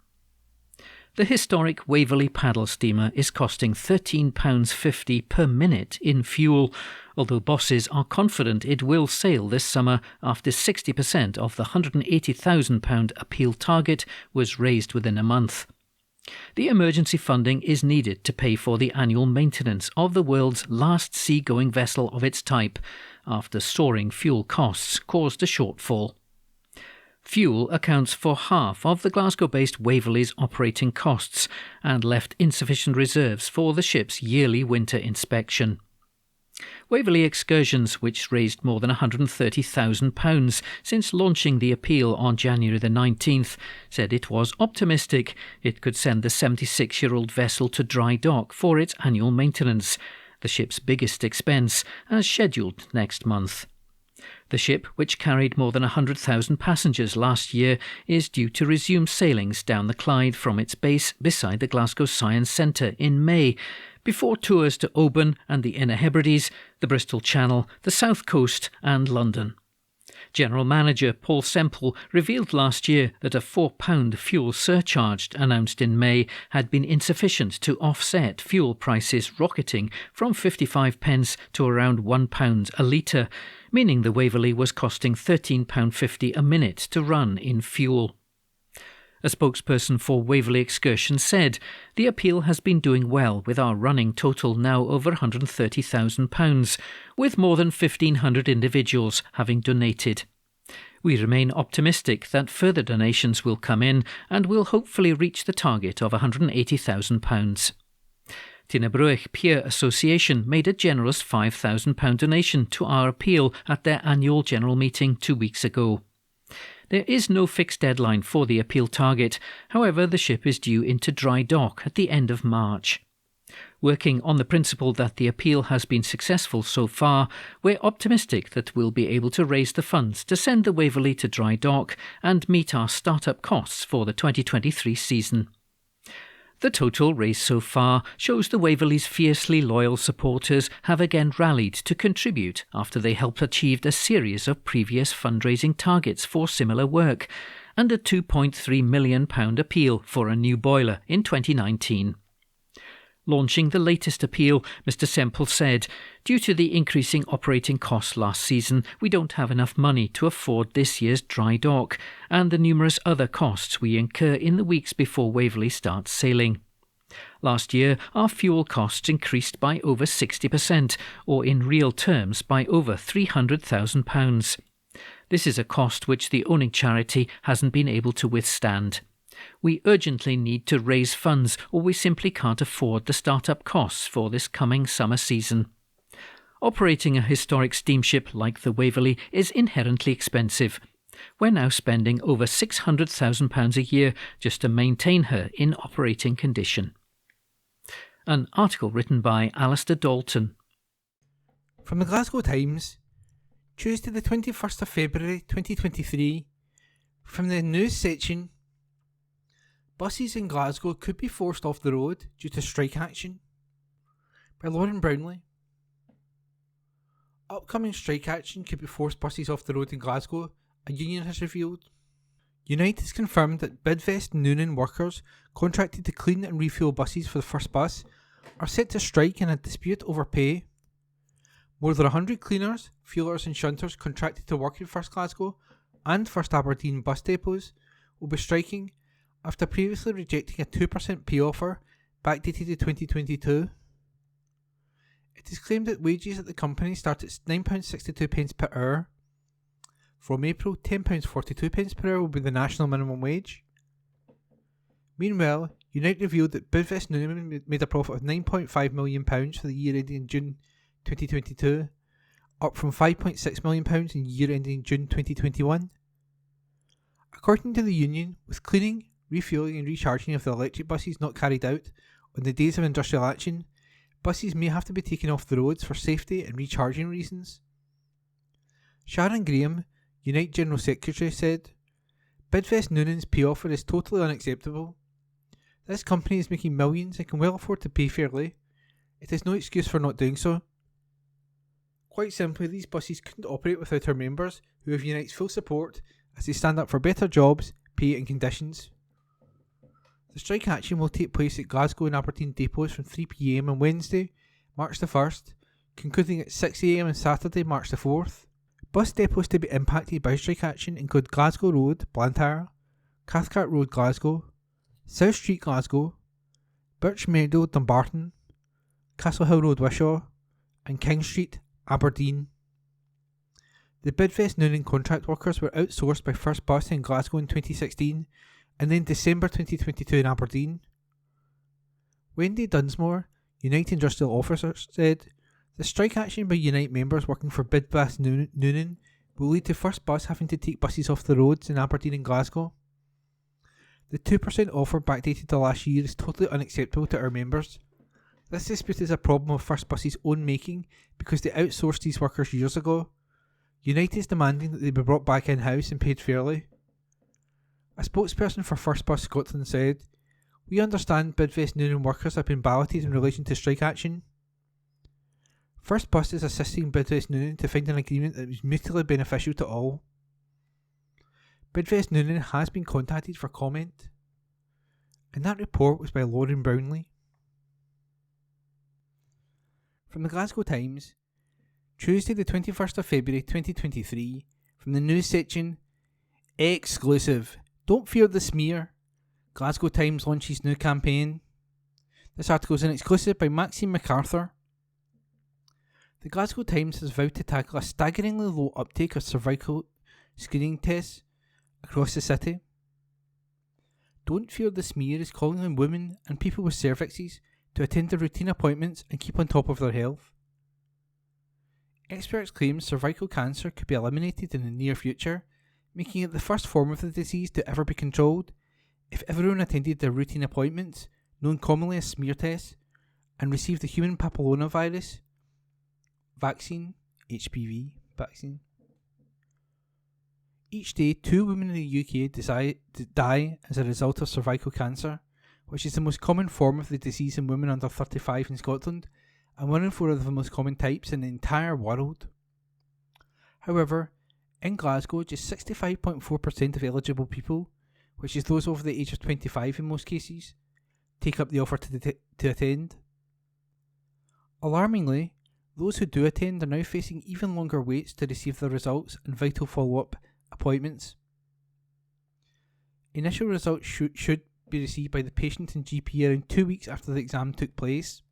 The historic Waverley paddle steamer is costing £13.50 per minute in fuel, although bosses are confident it will sail this summer after 60% of the £180,000 appeal target was raised within a month. The emergency funding is needed to pay for the annual maintenance of the world's last seagoing vessel of its type, after soaring fuel costs caused a shortfall. Fuel accounts for half of the Glasgow-based Waverley's operating costs and left insufficient reserves for the ship's yearly winter inspection. Waverley Excursions, which raised more than £130,000 since launching the appeal on January the 19th, said it was optimistic it could send the 76-year-old vessel to dry dock for its annual maintenance, the ship's biggest expense, as scheduled next month. The ship, which carried more than 100,000 passengers last year, is due to resume sailings down the Clyde from its base beside the Glasgow Science Centre in May, before tours to Oban and the Inner Hebrides, the Bristol Channel, the South Coast and London. General Manager Paul Semple revealed last year that a £4 fuel surcharge announced in May had been insufficient to offset fuel prices rocketing from 55p to around £1 a litre, meaning the Waverley was costing £13.50 a minute to run in fuel. A spokesperson for Waverley Excursions said, "The appeal has been doing well, with our running total now over £130,000, with more than 1,500 individuals having donated. We remain optimistic that further donations will come in and will hopefully reach the target of £180,000. Tinabruich Pier Association made a generous £5,000 donation to our appeal at their annual general meeting 2 weeks ago. There is no fixed deadline for the appeal target, however the ship is due into dry dock at the end of March. Working on the principle that the appeal has been successful so far, we're optimistic that we'll be able to raise the funds to send the Waverley to dry dock and meet our start-up costs for the 2023 season. The total raised so far shows the Waverley's fiercely loyal supporters have again rallied to contribute after they helped achieve a series of previous fundraising targets for similar work, and a £2.3 million appeal for a new boiler in 2019. Launching the latest appeal, Mr Semple said, "Due to the increasing operating costs last season, we don't have enough money to afford this year's dry dock and the numerous other costs we incur in the weeks before Waverley starts sailing. Last year, our fuel costs increased by over 60%, or in real terms by over £300,000. This is a cost which the owning charity hasn't been able to withstand. We urgently need to raise funds, or we simply can't afford the start-up costs for this coming summer season. Operating a historic steamship like the Waverley is inherently expensive. We're now spending over £600,000 a year just to maintain her in operating condition." An article written by Alistair Dalton. From the Glasgow Times, Tuesday the 21st of February 2023, from the news section, "Buses in Glasgow could be forced off the road due to strike action," by Lauren Brownlee. Upcoming strike action could be forced buses off the road in Glasgow, a union has revealed. Unite has confirmed that Bidvest Noonan workers contracted to clean and refuel buses for the First Bus are set to strike in a dispute over pay. More than 100 cleaners, fuelers and shunters contracted to work in First Glasgow and First Aberdeen bus depots will be striking after previously rejecting a 2% pay offer backdated to 2022. It is claimed that wages at the company start at £9.62 per hour. From April, £10.42 per hour will be the national minimum wage. Meanwhile, Unite revealed that Bidvest Noonan made a profit of £9.5 million for the year ending in June 2022, up from £5.6 million in the year ending June 2021. According to the union, with cleaning, refuelling and recharging of the electric buses not carried out on the days of industrial action, buses may have to be taken off the roads for safety and recharging reasons. Sharon Graham, Unite General Secretary, said, "Bidvest Noonan's pay offer is totally unacceptable. This company is making millions and can well afford to pay fairly. It is no excuse for not doing so. Quite simply, these buses couldn't operate without our members, who have Unite's full support as they stand up for better jobs, pay and conditions." The strike action will take place at Glasgow and Aberdeen depots from 3 p.m. on Wednesday, March the 1st, concluding at 6 a.m. on Saturday, March the 4th. Bus depots to be impacted by strike action include Glasgow Road, Blantyre, Cathcart Road, Glasgow, South Street, Glasgow, Birch Meadow, Dumbarton, Castle Hill Road, Wishaw, and King Street, Aberdeen. The Bidvest Noonan contract workers were outsourced by First Bus in Glasgow in 2016 and then December 2022 in Aberdeen. Wendy Dunsmore, Unite Industrial Officer, said, "The strike action by Unite members working for Bidvest Noonan will lead to First Bus having to take buses off the roads in Aberdeen and Glasgow. The 2% offer backdated to last year is totally unacceptable to our members. This dispute is a problem of First Bus's own making because they outsourced these workers years ago. Unite is demanding that they be brought back in-house and paid fairly." A spokesperson for First Bus Scotland said, "We understand Bidvest Noonan workers have been balloted in relation to strike action. First Bus is assisting Bidvest Noonan to find an agreement that is mutually beneficial to all. Bidvest Noonan has been contacted for comment." And that report was by Lauren Brownlee. From the Glasgow Times, Tuesday the 21st of February 2023, from the news section, "Exclusive. Don't fear the smear. Glasgow Times launches new campaign." This article is an exclusive by Maxine MacArthur. The Glasgow Times has vowed to tackle a staggeringly low uptake of cervical screening tests across the city. Don't Fear the Smear is calling on women and people with cervixes to attend their routine appointments and keep on top of their health. Experts claim cervical cancer could be eliminated in the near future, making it the first form of the disease to ever be controlled if everyone attended their routine appointments, known commonly as smear tests, and received the human papillomavirus vaccine, HPV vaccine. Each day, 2 women in the UK die as a result of cervical cancer, which is the most common form of the disease in women under 35 in Scotland, and 1 in 4 of the most common types in the entire world. However, in Glasgow, just 65.4% of eligible people, which is those over the age of 25 in most cases, take up the offer to attend. Alarmingly, those who do attend are now facing even longer waits to receive the results and vital follow-up appointments. Initial results should be received by the patient and GP around 2 weeks after the exam took place.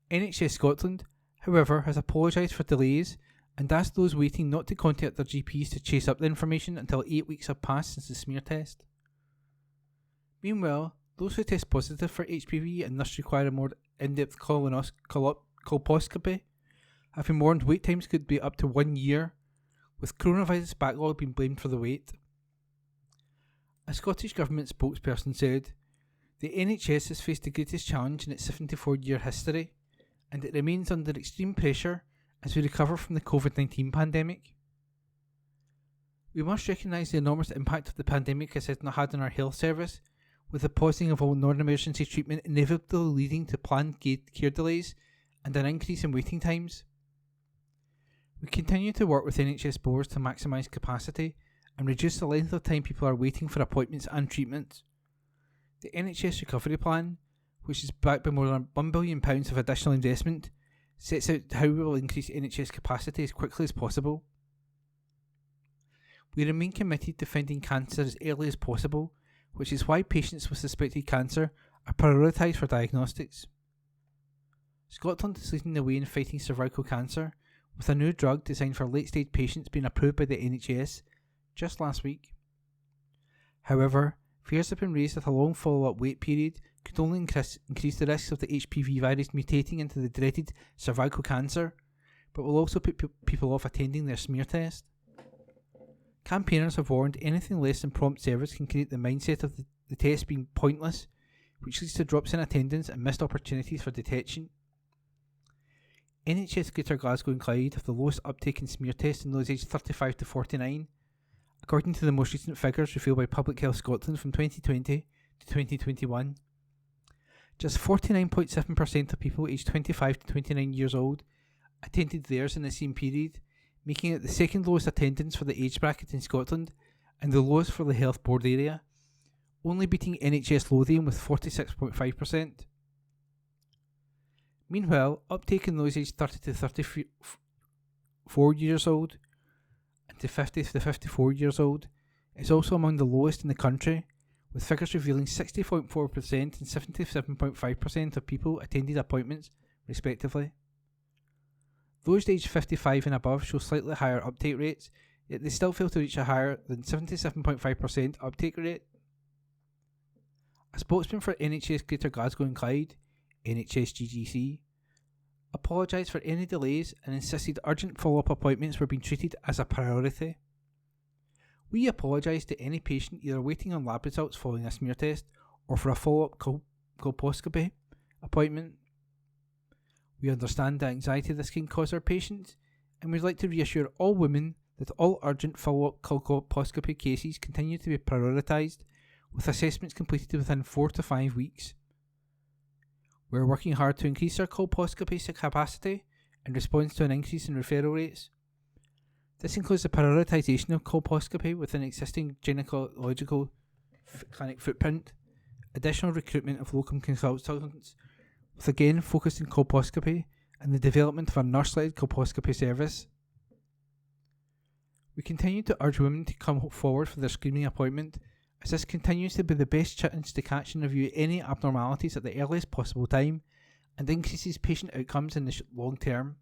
NHS Scotland, however, has apologised for delays and asked those waiting not to contact their GPs to chase up the information until 8 weeks have passed since the smear test. Meanwhile, those who test positive for HPV and thus require a more in-depth colposcopy have been warned wait times could be up to 1 year, with coronavirus backlog being blamed for the wait. A Scottish Government spokesperson said, "The NHS has faced the greatest challenge in its 74-year history, and it remains under extreme pressure as we recover from the COVID-19 pandemic. We must recognise the enormous impact of the pandemic has had on our health service, with the pausing of all non-emergency treatment inevitably leading to planned care delays and an increase in waiting times. We continue to work with NHS boards to maximise capacity and reduce the length of time people are waiting for appointments and treatment. The NHS Recovery Plan, which is backed by more than £1 billion of additional investment, sets out how we will increase NHS capacity as quickly as possible. We remain committed to finding cancer as early as possible, which is why patients with suspected cancer are prioritised for diagnostics. Scotland is leading the way in fighting cervical cancer, with a new drug designed for late-stage patients being approved by the NHS just last week. However, fears have been raised that a long follow-up wait period could only increase the risks of the HPV virus mutating into the dreaded cervical cancer, but will also put people off attending their smear test. Campaigners have warned anything less than prompt service can create the mindset of the test being pointless, which leads to drops in attendance and missed opportunities for detection. NHS Greater Glasgow and Clyde have the lowest uptake in smear tests in those aged 35 to 49, according to the most recent figures revealed by Public Health Scotland from 2020 to 2021. Just 49.7% of people aged 25 to 29 years old attended theirs in the same period, making it the second lowest attendance for the age bracket in Scotland and the lowest for the health board area, only beating NHS Lothian with 46.5%. Meanwhile, uptake in those aged 30 to 34 years old and to 50 to 54 years old is also among the lowest in the country, with figures revealing 60.4% and 77.5% of people attended appointments, respectively. Those aged 55 and above show slightly higher uptake rates, yet they still fail to reach a higher than 77.5% uptake rate. A spokesman for NHS Greater Glasgow and Clyde, NHS GGC, apologised for any delays and insisted urgent follow-up appointments were being treated as a priority. We apologise to any patient either waiting on lab results following a smear test or for a follow-up colposcopy appointment. We understand the anxiety this can cause our patients, and we'd like to reassure all women that all urgent follow-up colposcopy cases continue to be prioritised, with assessments completed within 4 to 5 weeks. We are working hard to increase our colposcopy capacity in response to an increase in referral rates. This includes the prioritisation of colposcopy within existing gynecological clinic footprint, additional recruitment of locum consultants, with again focused in colposcopy, and the development of a nurse-led colposcopy service. We continue to urge women to come forward for their screening appointment, as this continues to be the best chance to catch and review any abnormalities at the earliest possible time and increases patient outcomes in the long term.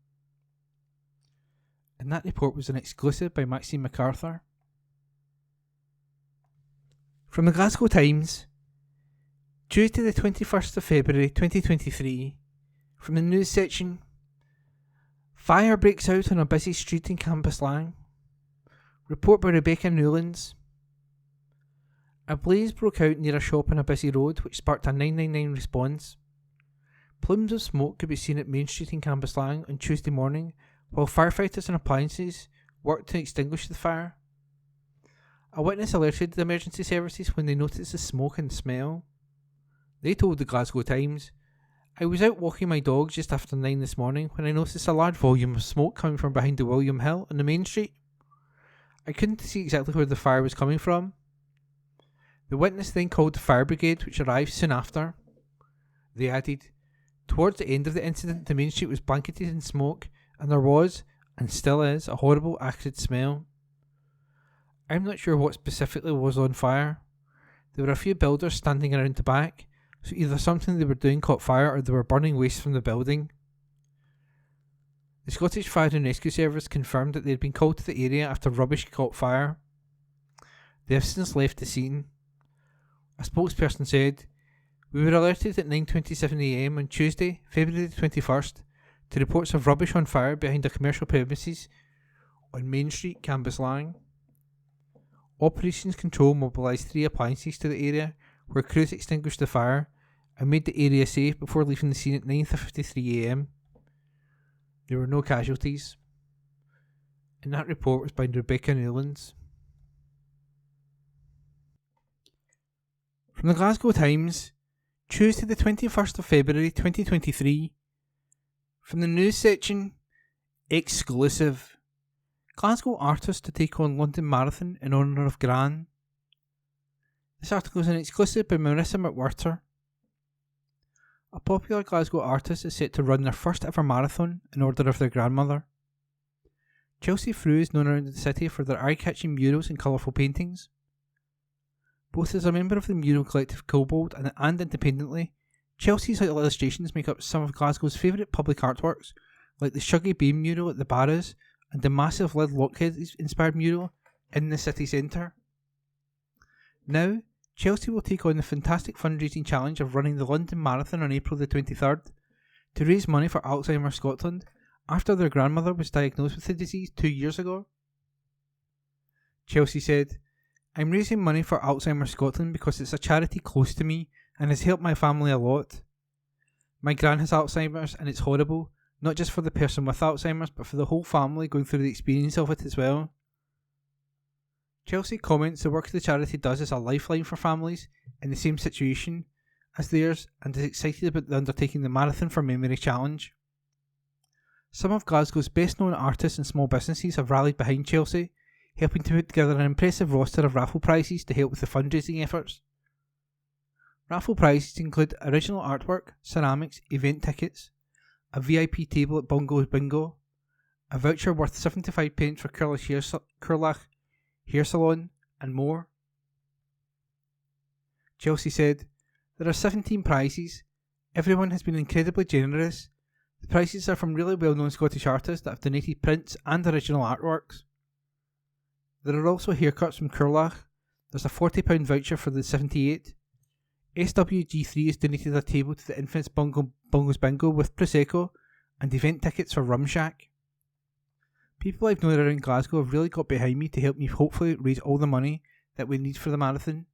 And that report was an exclusive by Maxine MacArthur. From the Glasgow Times, Tuesday the 21st of February 2023, from the news section, fire breaks out on a busy street in Cambuslang. Report by Rebecca Newlands. A blaze broke out near a shop on a busy road which sparked a 999 response. Plumes of smoke could be seen at Main Street in Cambuslang on Tuesday morning, while firefighters and appliances worked to extinguish the fire. A witness alerted the emergency services when they noticed the smoke and smell. They told the Glasgow Times, "I was out walking my dogs just after 9 this morning when I noticed a large volume of smoke coming from behind the William Hill on the Main Street. I couldn't see exactly where the fire was coming from." The witness then called the fire brigade, which arrived soon after. They added, "Towards the end of the incident, the Main Street was blanketed in smoke, and there was, and still is, a horrible acrid smell. I'm not sure what specifically was on fire. There were a few builders standing around the back, so either something they were doing caught fire or they were burning waste from the building." The Scottish Fire and Rescue Service confirmed that they had been called to the area after rubbish caught fire. They have since left the scene. A spokesperson said, "We were alerted at 9:27 a.m. on Tuesday, February the 21st, to reports of rubbish on fire behind a commercial premises on Main Street, Cambuslang. Operations Control mobilised 3 appliances to the area, where crews extinguished the fire and made the area safe before leaving the scene at 9:53 a.m. There were no casualties." And that report was by Rebecca Newlands. From the Glasgow Times, Tuesday the 21st of February 2023. From the news section, exclusive. Glasgow artists to take on London Marathon in honour of Gran. This article is an exclusive by Marissa McWhirter. A popular Glasgow artist is set to run their first ever marathon in honour of their grandmother. Chelsea Frew is known around the city for their eye-catching murals and colourful paintings. Both as a member of the mural collective Kobold and independently, Chelsea's illustrations make up some of Glasgow's favourite public artworks, like the Shuggy Beam mural at the Barras and the massive Lyd Lockheed-inspired mural in the city centre. Now, Chelsea will take on the fantastic fundraising challenge of running the London Marathon on April the 23rd to raise money for Alzheimer's Scotland after their grandmother was diagnosed with the disease 2 years ago. Chelsea said, "I'm raising money for Alzheimer's Scotland because it's a charity close to me and has helped my family a lot. My gran has Alzheimer's and it's horrible, not just for the person with Alzheimer's but for the whole family going through the experience of it as well." Chelsea comments the work the charity does is a lifeline for families in the same situation as theirs and is excited about undertaking the Marathon for Memory Challenge. Some of Glasgow's best known artists and small businesses have rallied behind Chelsea, helping to put together an impressive roster of raffle prizes to help with the fundraising efforts. Raffle prizes include original artwork, ceramics, event tickets, a VIP table at Bungo's Bingo, a voucher worth 75p for Curlach Hair Salon, and more. Chelsea said, "There are 17 prizes. Everyone has been incredibly generous. The prizes are from really well-known Scottish artists that have donated prints and original artworks. There are also haircuts from Curlach. There's a £40 voucher for the 78. SWG3 has donated a table to the infamous Bungo's Bingo with Prosecco and event tickets for Rum Shack. People I've known around Glasgow have really got behind me to help me hopefully raise all the money that we need for the marathon."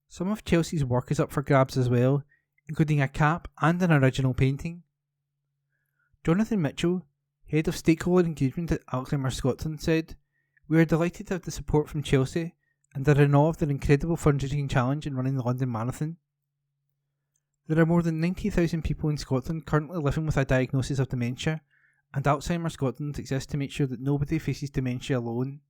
Some of Chelsea's work is up for grabs as well, including a cap and an original painting. Jonathan Mitchell, head of stakeholder engagement at Alzheimer's Scotland, said, "We are delighted to have the support from Chelsea and are in awe of their incredible fundraising challenge in running the London Marathon. There are more than 90,000 people in Scotland currently living with a diagnosis of dementia, and Alzheimer's Scotland exists to make sure that nobody faces dementia alone.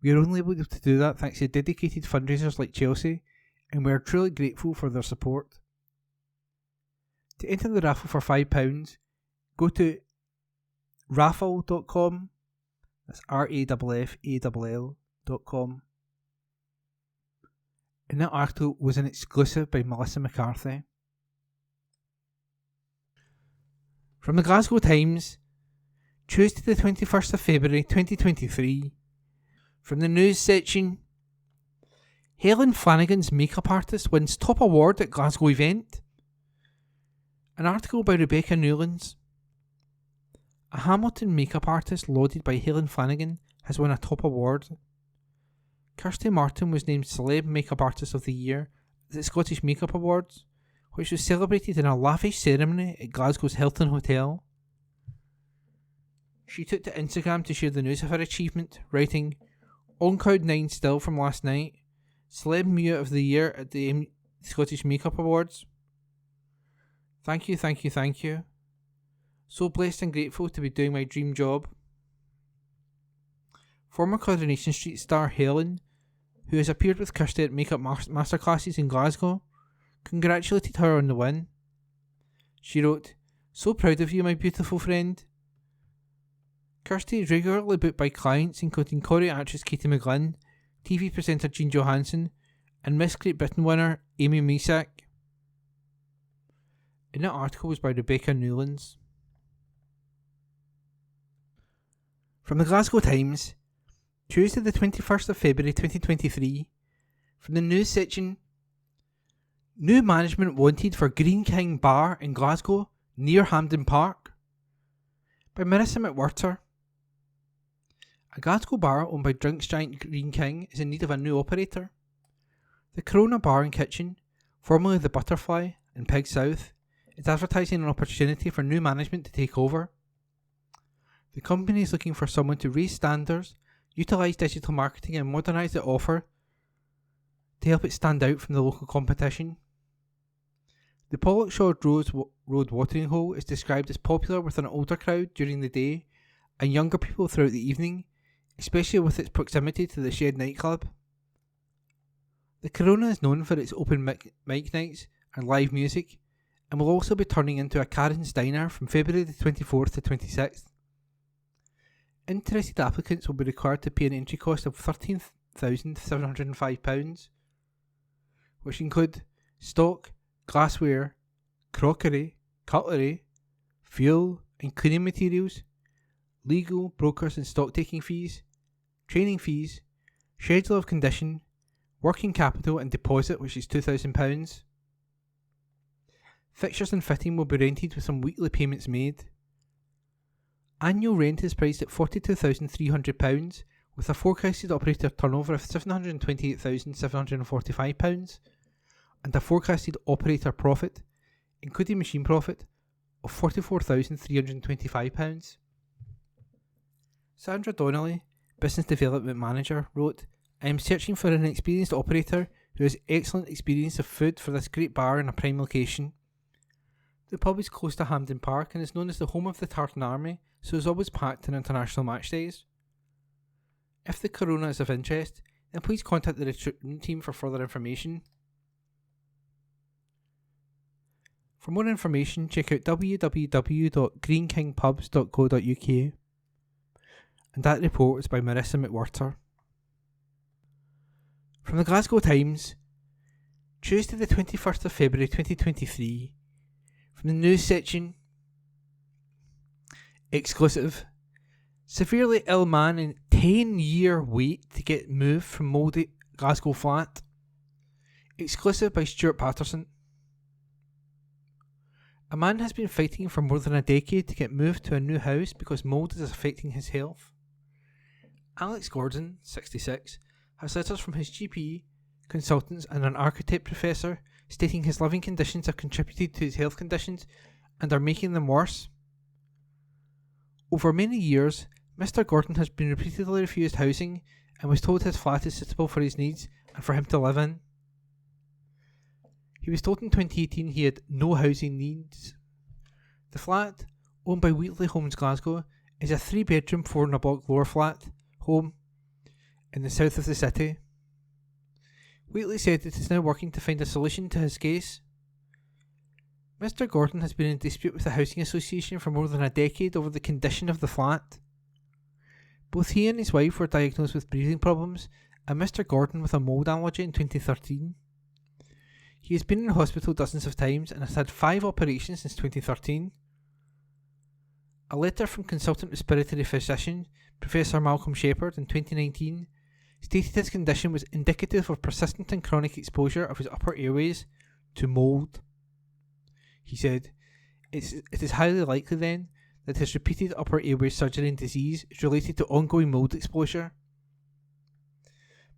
We are only able to do that thanks to dedicated fundraisers like Chelsea, and we are truly grateful for their support. To enter the raffle for £5, go to raffle.com, that's RAFFALL.com. And that article was an exclusive by Melissa McCarthy. From the Glasgow Times, Tuesday the 21st of February 2023. From the news section, Helen Flanagan's makeup artist wins top award at Glasgow event. An article by Rebecca Newlands. A Hamilton makeup artist lauded by Helen Flanagan has won a top award. Kirsty Martin was named Celeb Makeup Artist of the Year at the Scottish Makeup Awards, which was celebrated in a lavish ceremony at Glasgow's Hilton Hotel. She took to Instagram to share the news of her achievement, writing, "On cloud 9 still from last night. Celeb Mute of the Year at the Scottish Makeup Awards. Thank you, thank you, thank you. So blessed and grateful to be doing my dream job." Former Coronation Street star Helen, who has appeared with Kirsty at makeup masterclasses in Glasgow, congratulated her on the win. She wrote, "So proud of you, my beautiful friend." Kirsty is regularly booked by clients including Corrie actress Katie McGlynn, TV presenter Jean Johansson, and Miss Great Britain winner Amy Misak. And that article was by Rebecca Newlands. From the Glasgow Times, Tuesday the 21st of February 2023, from the news section, "New management wanted for Green King Bar in Glasgow near Hampden Park," by Marissa McWhirter. A Glasgow bar owned by drinks giant Green King is in need of a new operator. The Corona Bar and Kitchen, formerly the Butterfly in Pig South, is advertising an opportunity for new management to take over. The company is looking for someone to raise standards, utilise digital marketing and modernise the offer to help it stand out from the local competition. The Pollockshore Road watering hole is described as popular with an older crowd during the day and younger people throughout the evening, especially with its proximity to the Shed nightclub. The Corona is known for its open mic nights and live music, and will also be turning into a Karen's Diner from February the 24th to 26th. Interested applicants will be required to pay an entry cost of £13,705, which include stock, glassware, crockery, cutlery, fuel and cleaning materials, legal, brokers and stock taking fees, training fees, schedule of condition, working capital and deposit, which is £2,000. Fixtures and fitting will be rented with some weekly payments made. Annual rent is priced at £42,300 with a forecasted operator turnover of £728,745 and a forecasted operator profit, including machine profit, of £44,325. Sandra Donnelly, Business Development Manager, wrote, "I am searching for an experienced operator who has excellent experience of food for this great bar in a prime location. The pub is close to Hampden Park and is known as the home of the Tartan Army, so is always packed on international match days. If the Corona is of interest, then please contact the recruitment team for further information." For more information, check out www.greenkingpubs.co.uk. And that report was by Marissa McWhirter. From the Glasgow Times, Tuesday the 21st of February 2023, from the news section, exclusive, severely ill man in 10-year wait to get moved from mouldy Glasgow flat. Exclusive by Stuart Patterson. A man has been fighting for more than a decade to get moved to a new house because mould is affecting his health. Alex Gordon, 66, has letters from his GP, consultants and an architect professor stating his living conditions have contributed to his health conditions and are making them worse. Over many years, Mr. Gordon has been repeatedly refused housing and was told his flat is suitable for his needs and for him to live in. He was told in 2018 he had no housing needs. The flat, owned by Wheatley Homes Glasgow, is a 3-bedroom 4-in-a-block lower flat home in the south of the city. Wheatley said it is now working to find a solution to his case. Mr. Gordon has been in dispute with the Housing Association for more than a decade over the condition of the flat. Both he and his wife were diagnosed with breathing problems, and Mr. Gordon with a mould allergy in 2013. He has been in hospital dozens of times and has had 5 operations since 2013. A letter from consultant respiratory physician Professor Malcolm Shepherd in 2019 stated his condition was indicative of persistent and chronic exposure of his upper airways to mould. He said, it is highly likely then that his repeated upper airway surgery and disease is related to ongoing mould exposure.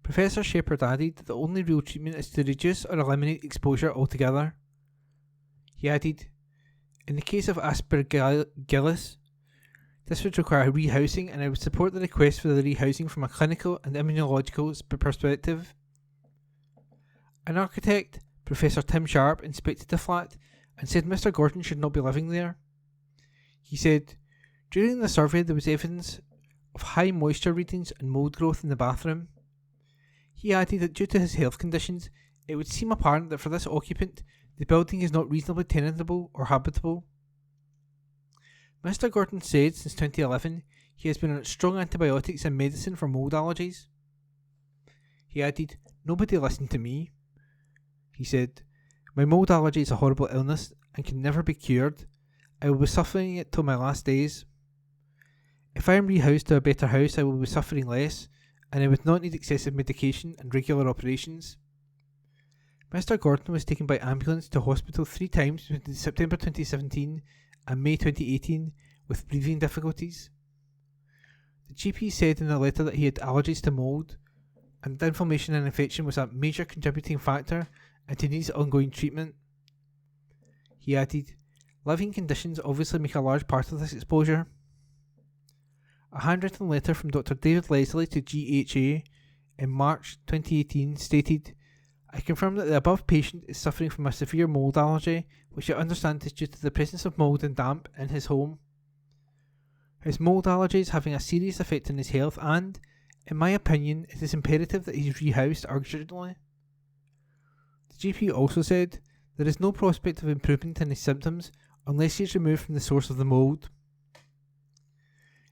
Professor Shepherd added that the only real treatment is to reduce or eliminate exposure altogether. He added, "In the case of Aspergillus, this would require rehousing, and I would support the request for the rehousing from a clinical and immunological perspective." An architect, Professor Tim Sharp, inspected the flat and said Mr. Gordon should not be living there. He said, "During the survey there was evidence of high moisture readings and mould growth in the bathroom." He added that due to his health conditions, it would seem apparent that for this occupant, the building is not reasonably tenantable or habitable. Mr. Gordon said since 2011 he has been on strong antibiotics and medicine for mould allergies. He added, "Nobody listened to me." He said, "My mould allergy is a horrible illness and can never be cured. I will be suffering it till my last days. If I am rehoused to a better house, I will be suffering less, and I would not need excessive medication and regular operations." Mr. Gordon was taken by ambulance to hospital 3 times between September 2017 and May 2018 with breathing difficulties. The GP said in a letter that he had allergies to mould, and that inflammation and infection was a major contributing factor and he needs ongoing treatment. He added, "Living conditions obviously make a large part of this exposure." A handwritten letter from Dr. David Leslie to GHA in March 2018 stated, "I confirm that the above patient is suffering from a severe mould allergy, which I understand is due to the presence of mould and damp in his home. His mould allergy is having a serious effect on his health and, in my opinion, it is imperative that he is rehoused urgently." The GP also said, "There is no prospect of improvement in his symptoms unless he is removed from the source of the mould."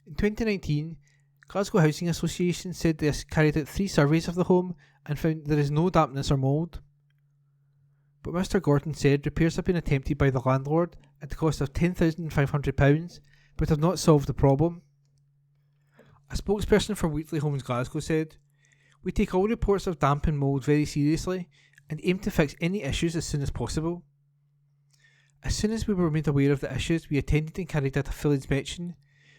In 2019, Glasgow Housing Association said they carried out 3 surveys of the home and found there is no dampness or mould. But Mr. Gordon said repairs have been attempted by the landlord at the cost of £10,500 but have not solved the problem. A spokesperson for Weekly Homes Glasgow said, "We take all reports of damp and mould very seriously and aim to fix any issues as soon as possible. As soon as we were made aware of the issues, we attended and carried out a full inspection,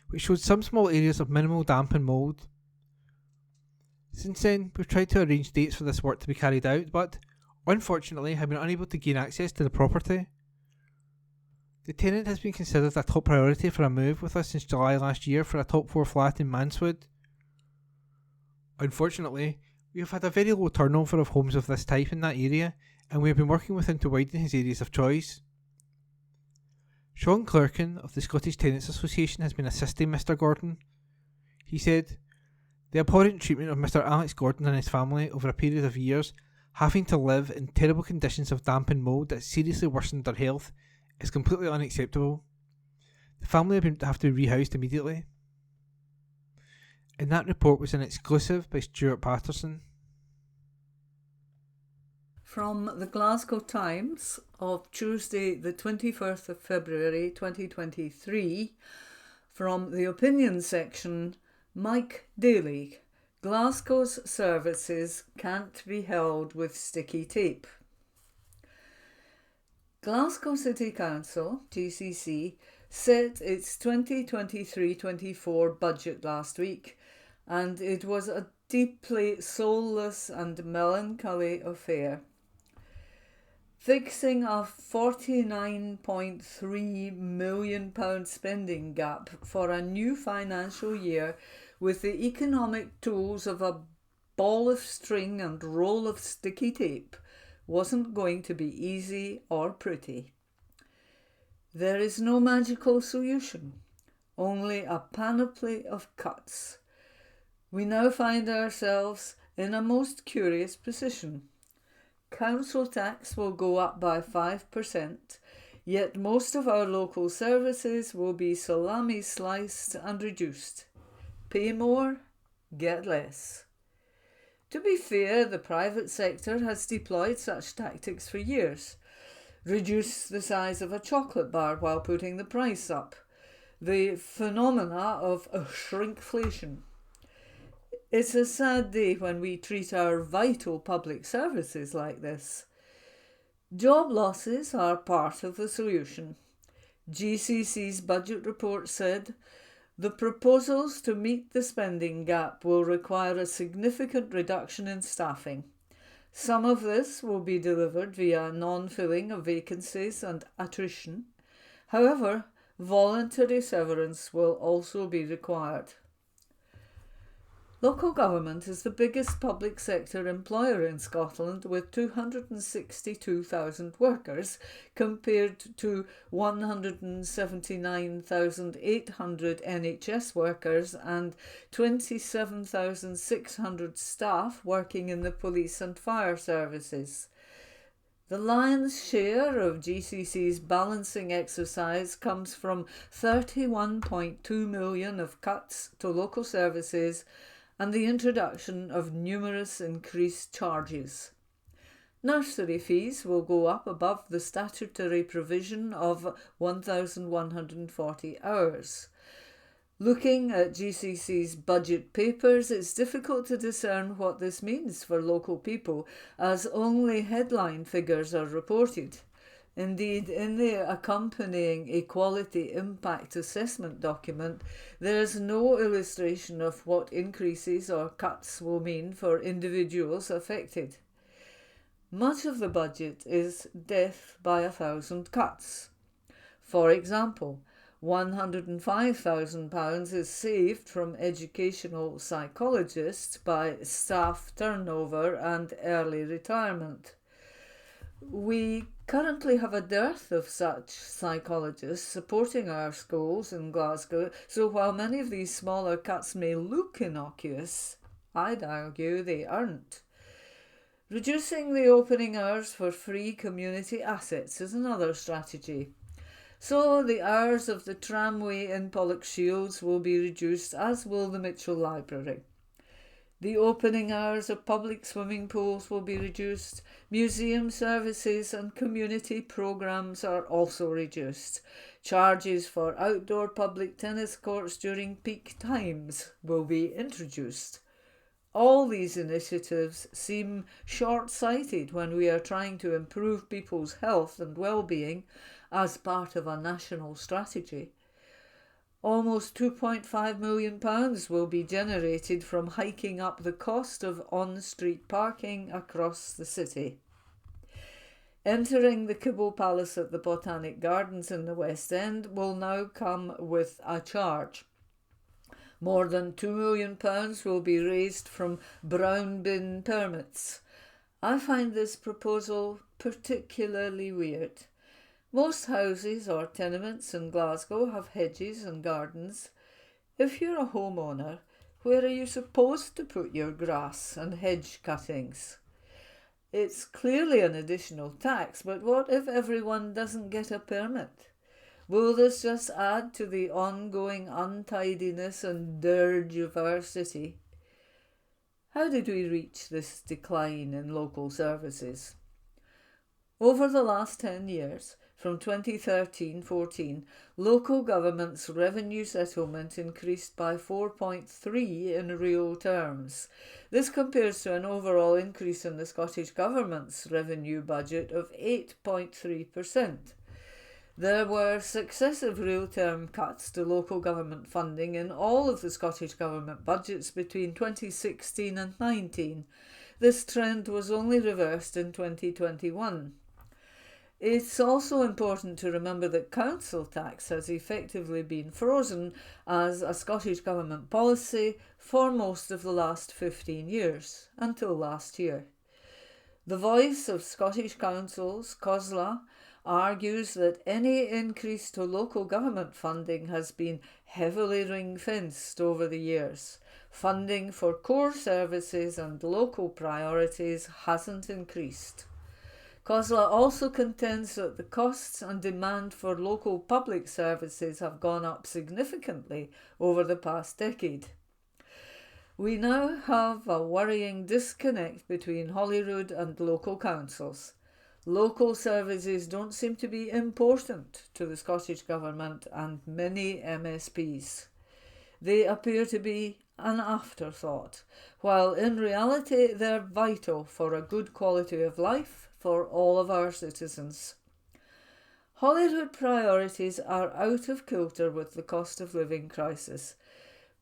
which showed some small areas of minimal damp and mould. Since then, we've tried to arrange dates for this work to be carried out, but, unfortunately, have been unable to gain access to the property. The tenant has been considered a top priority for a move with us since July last year for a top floor flat in Manswood. Unfortunately, we have had a very low turnover of homes of this type in that area, and we have been working with him to widen his areas of choice." Sean Clerkin of the Scottish Tenants Association has been assisting Mr. Gordon. He said, "The abhorrent treatment of Mr. Alex Gordon and his family over a period of years, having to live in terrible conditions of damp and mould that seriously worsened their health, is completely unacceptable. The family have to be rehoused immediately." And that report was an exclusive by Stuart Patterson. From the Glasgow Times of Tuesday the 21st of February 2023, from the opinion section, Mike Daly, "Glasgow's services can't be held with sticky tape." Glasgow City Council, GCC, set its 2023-24 budget last week, and it was a deeply soulless and melancholy affair. Fixing a £49.3 million spending gap for a new financial year with the economic tools of a ball of string and roll of sticky tape wasn't going to be easy or pretty. There is no magical solution, only a panoply of cuts. We now find ourselves in a most curious position. Council tax will go up by 5%, yet most of our local services will be salami sliced and reduced. Pay more, get less. To be fair, the private sector has deployed such tactics for years. Reduce the size of a chocolate bar while putting the price up. The phenomena of shrinkflation. It's a sad day when we treat our vital public services like this. Job losses are part of the solution. GCC's budget report said, "The proposals to meet the spending gap will require a significant reduction in staffing. Some of this will be delivered via non-filling of vacancies and attrition. However, voluntary severance will also be required. Local government is the biggest public sector employer in Scotland with 262,000 workers compared to 179,800 NHS workers and 27,600 staff working in the police and fire services. The lion's share of GCC's balancing exercise comes from 31.2 million of cuts to local services and the introduction of numerous increased charges. Nursery fees will go up above the statutory provision of 1,140 hours. Looking at GCC's budget papers, it's difficult to discern what this means for local people, as only headline figures are reported. Indeed, in the accompanying Equality Impact Assessment document, there is no illustration of what increases or cuts will mean for individuals affected. Much of the budget is death by 1,000 cuts. For example, £105,000 is saved from educational psychologists by staff turnover and early retirement. We currently have a dearth of such psychologists supporting our schools in Glasgow, so while many of these smaller cuts may look innocuous, I'd argue they aren't. Reducing the opening hours for free community assets is another strategy. So the hours of the tramway in Pollokshields will be reduced, as will the Mitchell Library. The opening hours of public swimming pools will be reduced. Museum services and community programmes are also reduced. Charges for outdoor public tennis courts during peak times will be introduced. All these initiatives seem short-sighted when we are trying to improve people's health and well-being as part of a national strategy. Almost £2.5 million will be generated from hiking up the cost of on-street parking across the city. Entering the Kibble Palace at the Botanic Gardens in the West End will now come with a charge. More than £2 million will be raised from brown bin permits. I find this proposal particularly weird. Most houses or tenements in Glasgow have hedges and gardens. If you're a homeowner, where are you supposed to put your grass and hedge cuttings? It's clearly an additional tax, but what if everyone doesn't get a permit? Will this just add to the ongoing untidiness and dirge of our city? How did we reach this decline in local services? Over the last 10 years, from 2013-14, local government's revenue settlement increased by 4.3% in real terms. This compares to an overall increase in the Scottish Government's revenue budget of 8.3%. There were successive real-term cuts to local government funding in all of the Scottish Government budgets between 2016 and 19. This trend was only reversed in 2021. It's also important to remember that council tax has effectively been frozen as a Scottish Government policy for most of the last 15 years, until last year. The Voice of Scottish Councils, COSLA, argues that any increase to local government funding has been heavily ring-fenced over the years. Funding for core services and local priorities hasn't increased. COSLA also contends that the costs and demand for local public services have gone up significantly over the past decade. We now have a worrying disconnect between Holyrood and local councils. Local services don't seem to be important to the Scottish Government and many MSPs. They appear to be an afterthought, while in reality they're vital for a good quality of life for all of our citizens. Holyrood priorities are out of kilter with the cost of living crisis.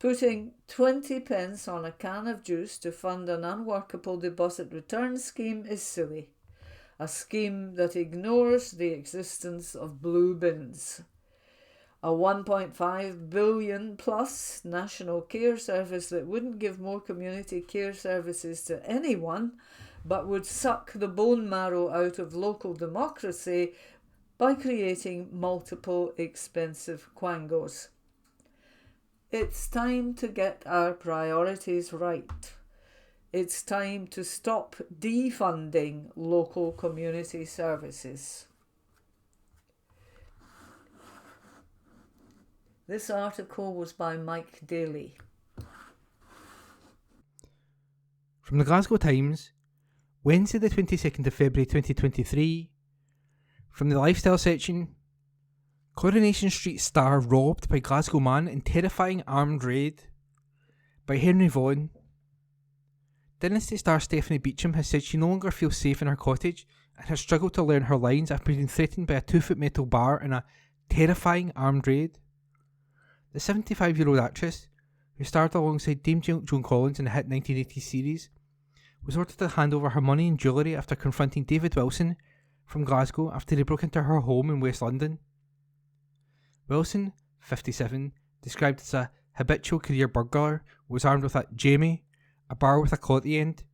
Putting 20 pence on a can of juice to fund an unworkable deposit return scheme is silly. A scheme that ignores the existence of blue bins. A 1.5 billion plus national care service that wouldn't give more community care services to anyone, but would suck the bone marrow out of local democracy by creating multiple expensive quangos. It's time to get our priorities right. It's time to stop defunding local community services. This article was by Mike Daly. From the Glasgow Times, Wednesday the 22nd of February 2023. From the lifestyle section, Coronation Street star robbed by Glasgow man in terrifying armed raid, by Henry Vaughan. Dynasty star Stephanie Beecham has said she no longer feels safe in her cottage and has struggled to learn her lines after being threatened by a 2-foot metal bar in a terrifying armed raid. The 75-year-old actress, who starred alongside Dame Joan Collins in the hit 1980s series, was ordered to hand over her money and jewellery after confronting David Wilson from Glasgow after he broke into her home in West London. Wilson, 57, described as a habitual career burglar, was armed with a Jamie, a bar with a claw at the end,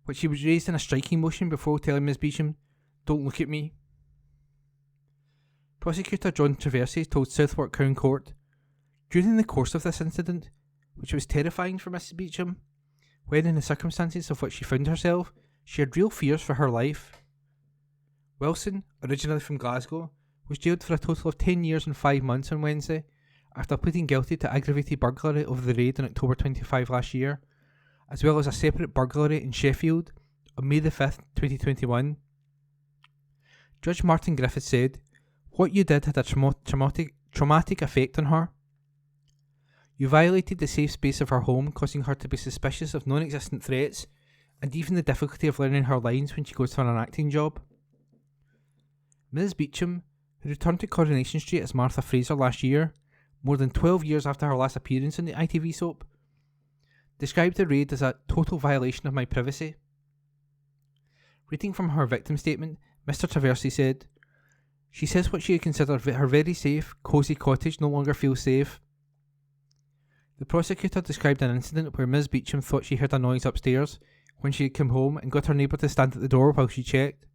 which he was raised in a striking motion before telling Ms Beecham, "Don't look at me." Prosecutor John Traversey told Southwark Crown Court, during the course of this incident, which was terrifying for Mrs Beecham, when in the circumstances of which she found herself, she had real fears for her life. Wilson, originally from Glasgow, was jailed for a total of 10 years and 5 months on Wednesday, after pleading guilty to aggravated burglary of the raid on October 25 last year, as well as a separate burglary in Sheffield on May the 5th, 2021. Judge Martin Griffiths said, "What you did had a traumatic effect on her. You violated the safe space of her home, causing her to be suspicious of non-existent threats, and even the difficulty of learning her lines when she goes for an acting job." Ms Beecham, who returned to Coronation Street as Martha Fraser last year, more than 12 years after her last appearance on the ITV soap, described the raid as a total violation of my privacy. Reading from her victim statement, Mr Traversey said, "She says what she considered her very safe, cosy cottage no longer feels safe." The prosecutor described an incident where Ms Beecham thought she heard a noise upstairs when she had come home and got her neighbour to stand at the door while she checked.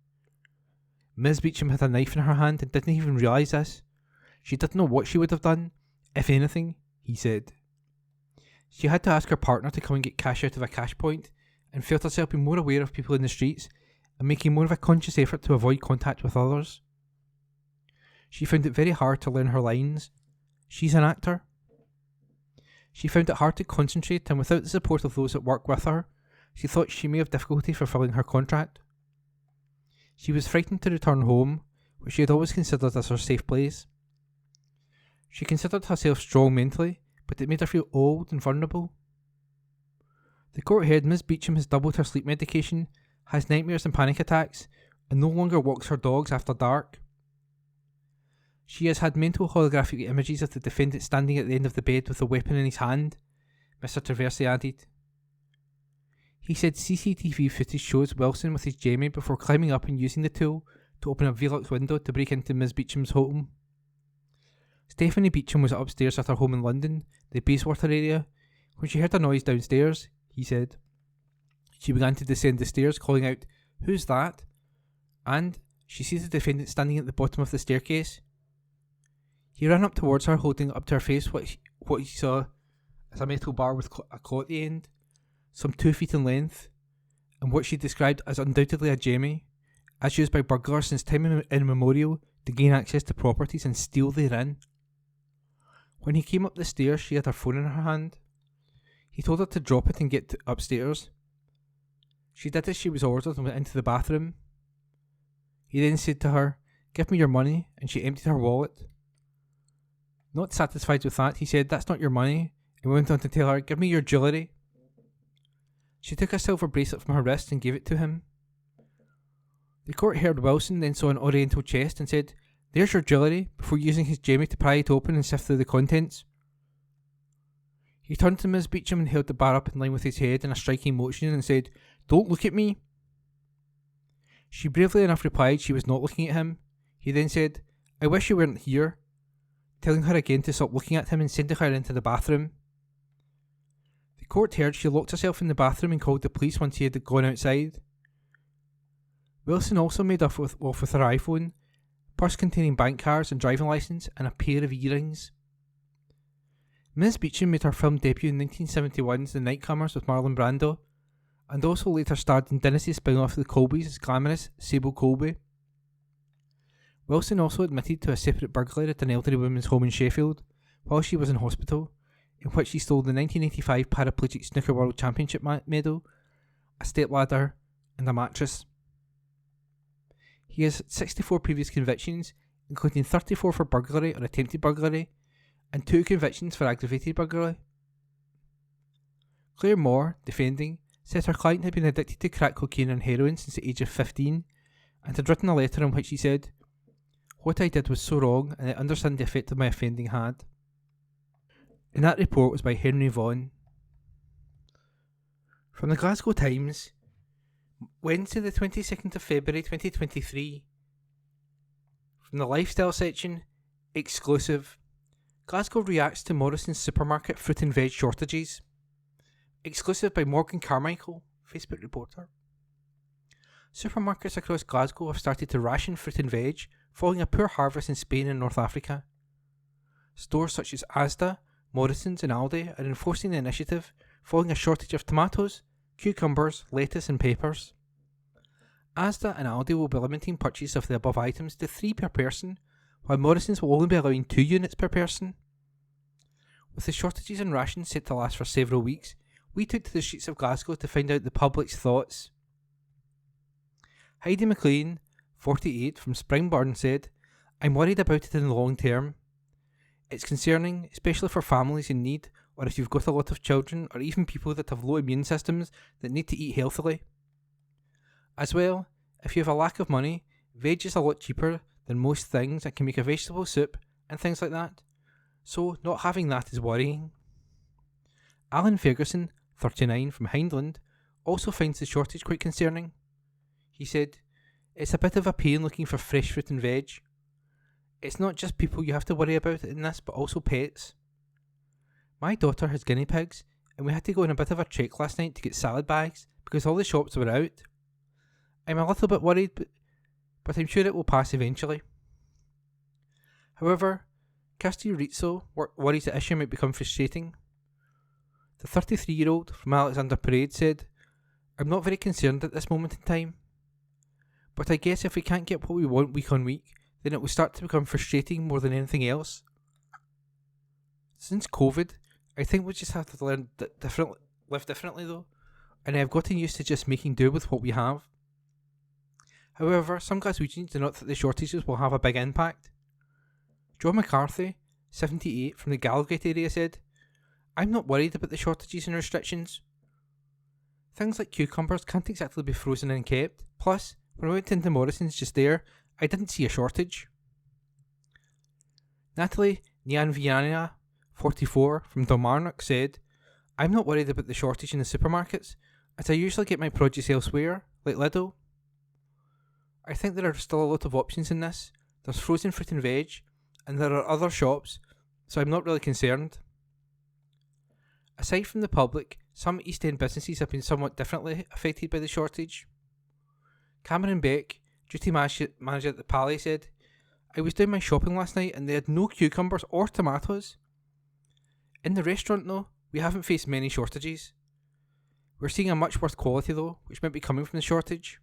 Ms Beecham had a knife in her hand and didn't even realise this. She didn't know what she would have done, if anything, he said. She had to ask her partner to come and get cash out of a cash point, and felt herself being more aware of people in the streets and making more of a conscious effort to avoid contact with others. She found it very hard to learn her lines. She's an actor. She found it hard to concentrate, and without the support of those that work with her, she thought she may have difficulty fulfilling her contract. She was frightened to return home, which she had always considered as her safe place. She considered herself strong mentally, but it made her feel old and vulnerable. The court heard Ms Beecham has doubled her sleep medication, has nightmares and panic attacks, and no longer walks her dogs after dark. She has had mental holographic images of the defendant standing at the end of the bed with a weapon in his hand, Mr Traversey added. He said CCTV footage shows Wilson with his Jamie before climbing up and using the tool to open a Velux window to break into Ms Beecham's home. Stephanie Beecham was upstairs at her home in London, the Bayswater area, when she heard a noise downstairs, he said. She began to descend the stairs, calling out, "Who's that?" And she sees the defendant standing at the bottom of the staircase. He ran up towards her, holding up to her face what he saw as a metal bar with a claw at the end, some 2 feet in length, and what she described as undoubtedly a Jamie, as used by burglars since time immemorial to gain access to properties and steal therein. When he came up the stairs, she had her phone in her hand. He told her to drop it and get upstairs. She did as she was ordered and went into the bathroom. He then said to her, "Give me your money," and she emptied her wallet. Not satisfied with that, he said, "That's not your money," and went on to tell her, "Give me your jewellery." She took a silver bracelet from her wrist and gave it to him. The court heard Wilson then saw an oriental chest and said, "There's your jewellery," before using his Jamie to pry it open and sift through the contents. He turned to Ms. Beecham and held the bar up in line with his head in a striking motion and said, "Don't look at me." She bravely enough replied she was not looking at him. He then said, "I wish you weren't here," telling her again to stop looking at him and sending her into the bathroom. The court heard she locked herself in the bathroom and called the police once he had gone outside. Wilson also made off with her iPhone, purse containing bank cards and driving licence, and a pair of earrings. Ms. Beecham made her film debut in 1971's The Nightcomers with Marlon Brando, and also later starred in Dynasty spin-off The Colbys as glamorous Sable Colby. Wilson also admitted to a separate burglary at an elderly woman's home in Sheffield while she was in hospital, in which he stole the 1985 Paraplegic Snooker World Championship medal, a stepladder, and a mattress. He has 64 previous convictions, including 34 for burglary or attempted burglary, and 2 convictions for aggravated burglary. Claire Moore, defending, said her client had been addicted to crack cocaine and heroin since the age of 15, and had written a letter in which she said, "What I did was so wrong, and I understand the effect my offending had." And that report was by Henry Vaughan. From the Glasgow Times, Wednesday the 22nd of February 2023. From the lifestyle section, exclusive. Glasgow reacts to Morrison's supermarket fruit and veg shortages. Exclusive by Morgan Carmichael, Facebook reporter. Supermarkets across Glasgow have started to ration fruit and veg following a poor harvest in Spain and North Africa. Stores such as Asda, Morrison's and Aldi are enforcing the initiative following a shortage of tomatoes, cucumbers, lettuce and peppers. Asda and Aldi will be limiting purchase of the above items to 3 per person, while Morrison's will only be allowing 2 units per person. With the shortages in rations set to last for several weeks, we took to the streets of Glasgow to find out the public's thoughts. Heidi McLean, 48, from Springburn said, "I'm worried about it in the long term. It's concerning, especially for families in need, or if you've got a lot of children, or even people that have low immune systems that need to eat healthily. As well, if you have a lack of money, veg is a lot cheaper than most things and can make a vegetable soup and things like that. So not having that is worrying." Alan Ferguson, 39, from Hindland, also finds the shortage quite concerning. He said, "It's a bit of a pain looking for fresh fruit and veg. It's not just people you have to worry about in this, but also pets. My daughter has guinea pigs, and we had to go on a bit of a trek last night to get salad bags because all the shops were out. I'm a little bit worried, but I'm sure it will pass eventually." However, Kirsty Rizzo worries the issue might become frustrating. The 33-year-old from Alexander Parade said, "I'm not very concerned at this moment in time. But I guess if we can't get what we want week on week, then it will start to become frustrating more than anything else. Since COVID, I think we just have to live differently though, and I have gotten used to just making do with what we have." However, some Glaswegians do not think the shortages will have a big impact. John McCarthy, 78, from the Gallowgate area said, "I'm not worried about the shortages and restrictions. Things like cucumbers can't exactly be frozen and kept. Plus, when I went into Morrison's just there, I didn't see a shortage." Natalie Nyanviana, 44, from Dalmarnock said, "I'm not worried about the shortage in the supermarkets, as I usually get my produce elsewhere, like Lidl. I think there are still a lot of options in this. There's frozen fruit and veg, and there are other shops, so I'm not really concerned." Aside from the public, some East End businesses have been somewhat differently affected by the shortage. Cameron Beck, duty manager at the Pally, said, "I was doing my shopping last night and they had no cucumbers or tomatoes. In the restaurant though, we haven't faced many shortages. We're seeing a much worse quality though, which might be coming from the shortage."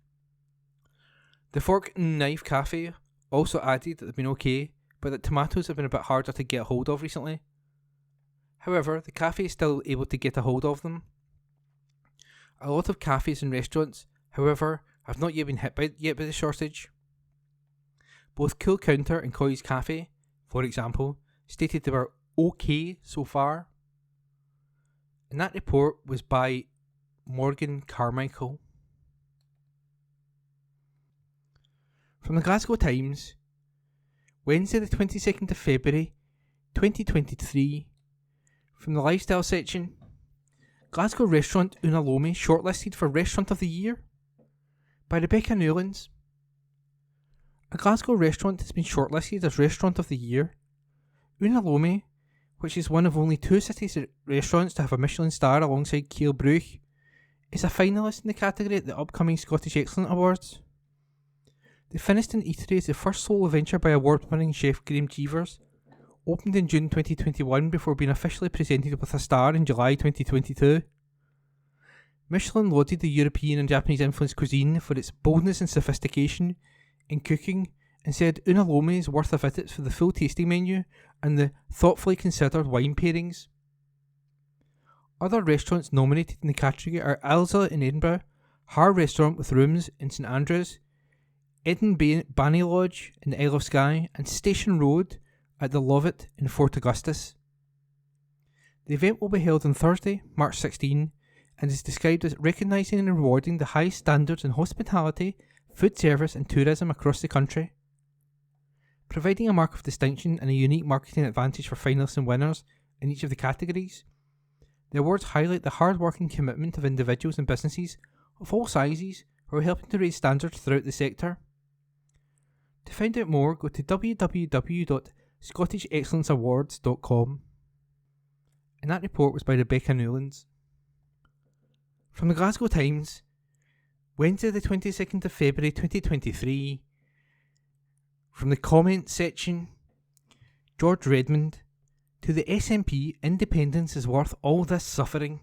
The Fork and Knife Cafe also added that they've been okay, but that tomatoes have been a bit harder to get a hold of recently. However, the cafe is still able to get a hold of them. A lot of cafes and restaurants, however, have not yet been hit by the shortage. Both Cool Counter and Coy's Cafe, for example, stated they were okay so far. And that report was by Morgan Carmichael. From the Glasgow Times, Wednesday the 22nd of February, 2023. From the lifestyle section, Glasgow restaurant Una Lomi shortlisted for Restaurant of the Year by Rebecca Newlands. A Glasgow restaurant has been shortlisted as Restaurant of the Year. Una Lomi, which is one of only 2 cities' restaurants to have a Michelin star alongside Kiel Bruch, is a finalist in the category at the upcoming Scottish Excellence Awards. The Finiston Eatery is the first solo venture by award-winning chef Graham Cheevers, opened in June 2021 before being officially presented with a star in July 2022. Michelin lauded the European and Japanese influenced cuisine for its boldness and sophistication in cooking and said Una Lomi is worth a visit for the full tasting menu and the thoughtfully considered wine pairings. Other restaurants nominated in the category are Ilza in Edinburgh, Har Restaurant with rooms in St Andrews, Eden Banny Lodge in the Isle of Skye, and Station Road at the Lovett in Fort Augustus. The event will be held on Thursday, March 16, and is described as recognising and rewarding the high standards in hospitality, food service and tourism across the country. Providing a mark of distinction and a unique marketing advantage for finalists and winners in each of the categories, the awards highlight the hard work and commitment of individuals and businesses of all sizes who are helping to raise standards throughout the sector. To find out more, go to www.scottishexcellenceawards.com. And that report was by Rebecca Newlands. From the Glasgow Times, Wednesday the 22nd of February 2023. From the comments section, George Redmond, to the SNP, independence is worth all this suffering.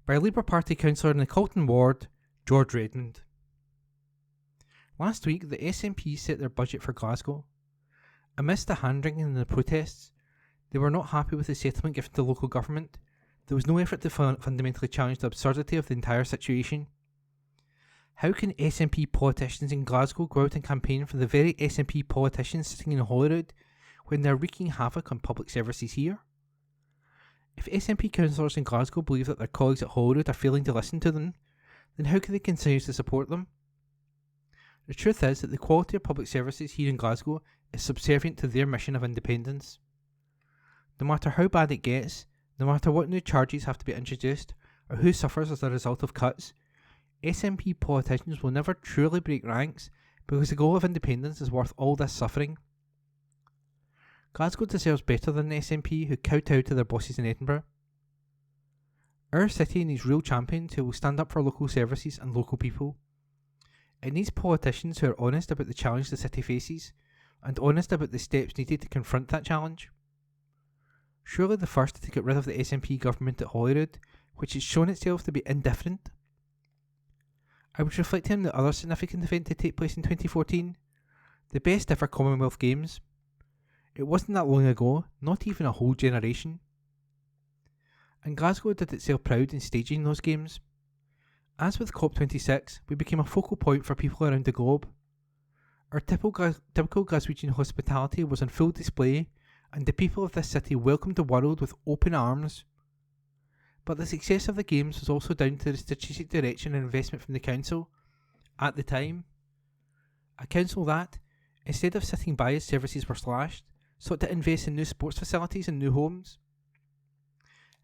By Labour Party councillor in the Colton ward, George Redmond. Last week, the SNP set their budget for Glasgow. Amidst the hand-wringing and the protests, they were not happy with the settlement given to local government. There was no effort to fundamentally challenge the absurdity of the entire situation. How can SNP politicians in Glasgow go out and campaign for the very SNP politicians sitting in Holyrood when they're wreaking havoc on public services here? If SNP councillors in Glasgow believe that their colleagues at Holyrood are failing to listen to them, then how can they continue to support them? The truth is that the quality of public services here in Glasgow is subservient to their mission of independence. No matter how bad it gets, no matter what new charges have to be introduced, or who suffers as a result of cuts, SNP politicians will never truly break ranks because the goal of independence is worth all this suffering. Glasgow deserves better than the SNP who kowtow to their bosses in Edinburgh. Our city needs real champions who will stand up for local services and local people. It needs politicians who are honest about the challenge the city faces and honest about the steps needed to confront that challenge. Surely the first to get rid of the SNP government at Holyrood, which has shown itself to be indifferent. I was reflecting on the other significant event to take place in 2014, the best ever Commonwealth Games. It wasn't that long ago, not even a whole generation. And Glasgow did itself proud in staging those games. As with COP26, we became a focal point for people around the globe. Our typical Glaswegian hospitality was on full display, and the people of this city welcomed the world with open arms. But the success of the Games was also down to the strategic direction and investment from the council, at the time. A council that, instead of sitting by as services were slashed, sought to invest in new sports facilities and new homes.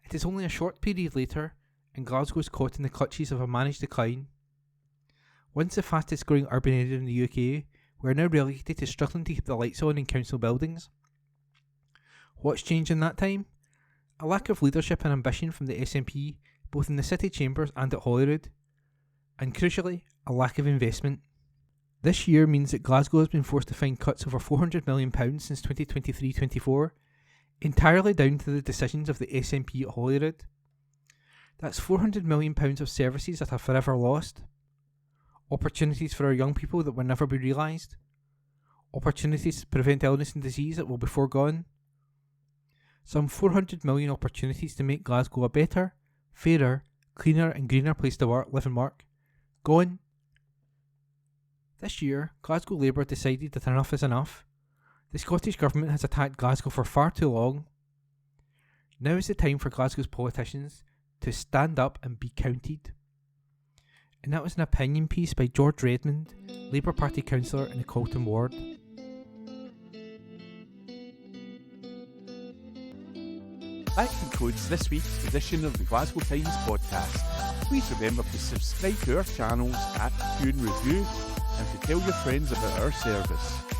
It is only a short period later, and Glasgow is caught in the clutches of a managed decline. Once the fastest growing urban area in the UK, we are now relegated to struggling to keep the lights on in council buildings. What's changed in that time? A lack of leadership and ambition from the SNP, both in the city chambers and at Holyrood. And crucially, a lack of investment. This year means that Glasgow has been forced to find cuts over £400 million since 2023-24, entirely down to the decisions of the SNP at Holyrood. That's £400 million of services that are forever lost. Opportunities for our young people that will never be realised. Opportunities to prevent illness and disease that will be foregone. Some 400 million opportunities to make Glasgow a better, fairer, cleaner and greener place to live and work. Gone. This year, Glasgow Labour decided that enough is enough. The Scottish Government has attacked Glasgow for far too long. Now is the time for Glasgow's politicians to stand up and be counted. And that was an opinion piece by George Redmond, Labour Party councillor in the Colton ward. That concludes this week's edition of the Glasgow Times podcast. Please remember to subscribe to our channels at Review and Review and to tell your friends about our service.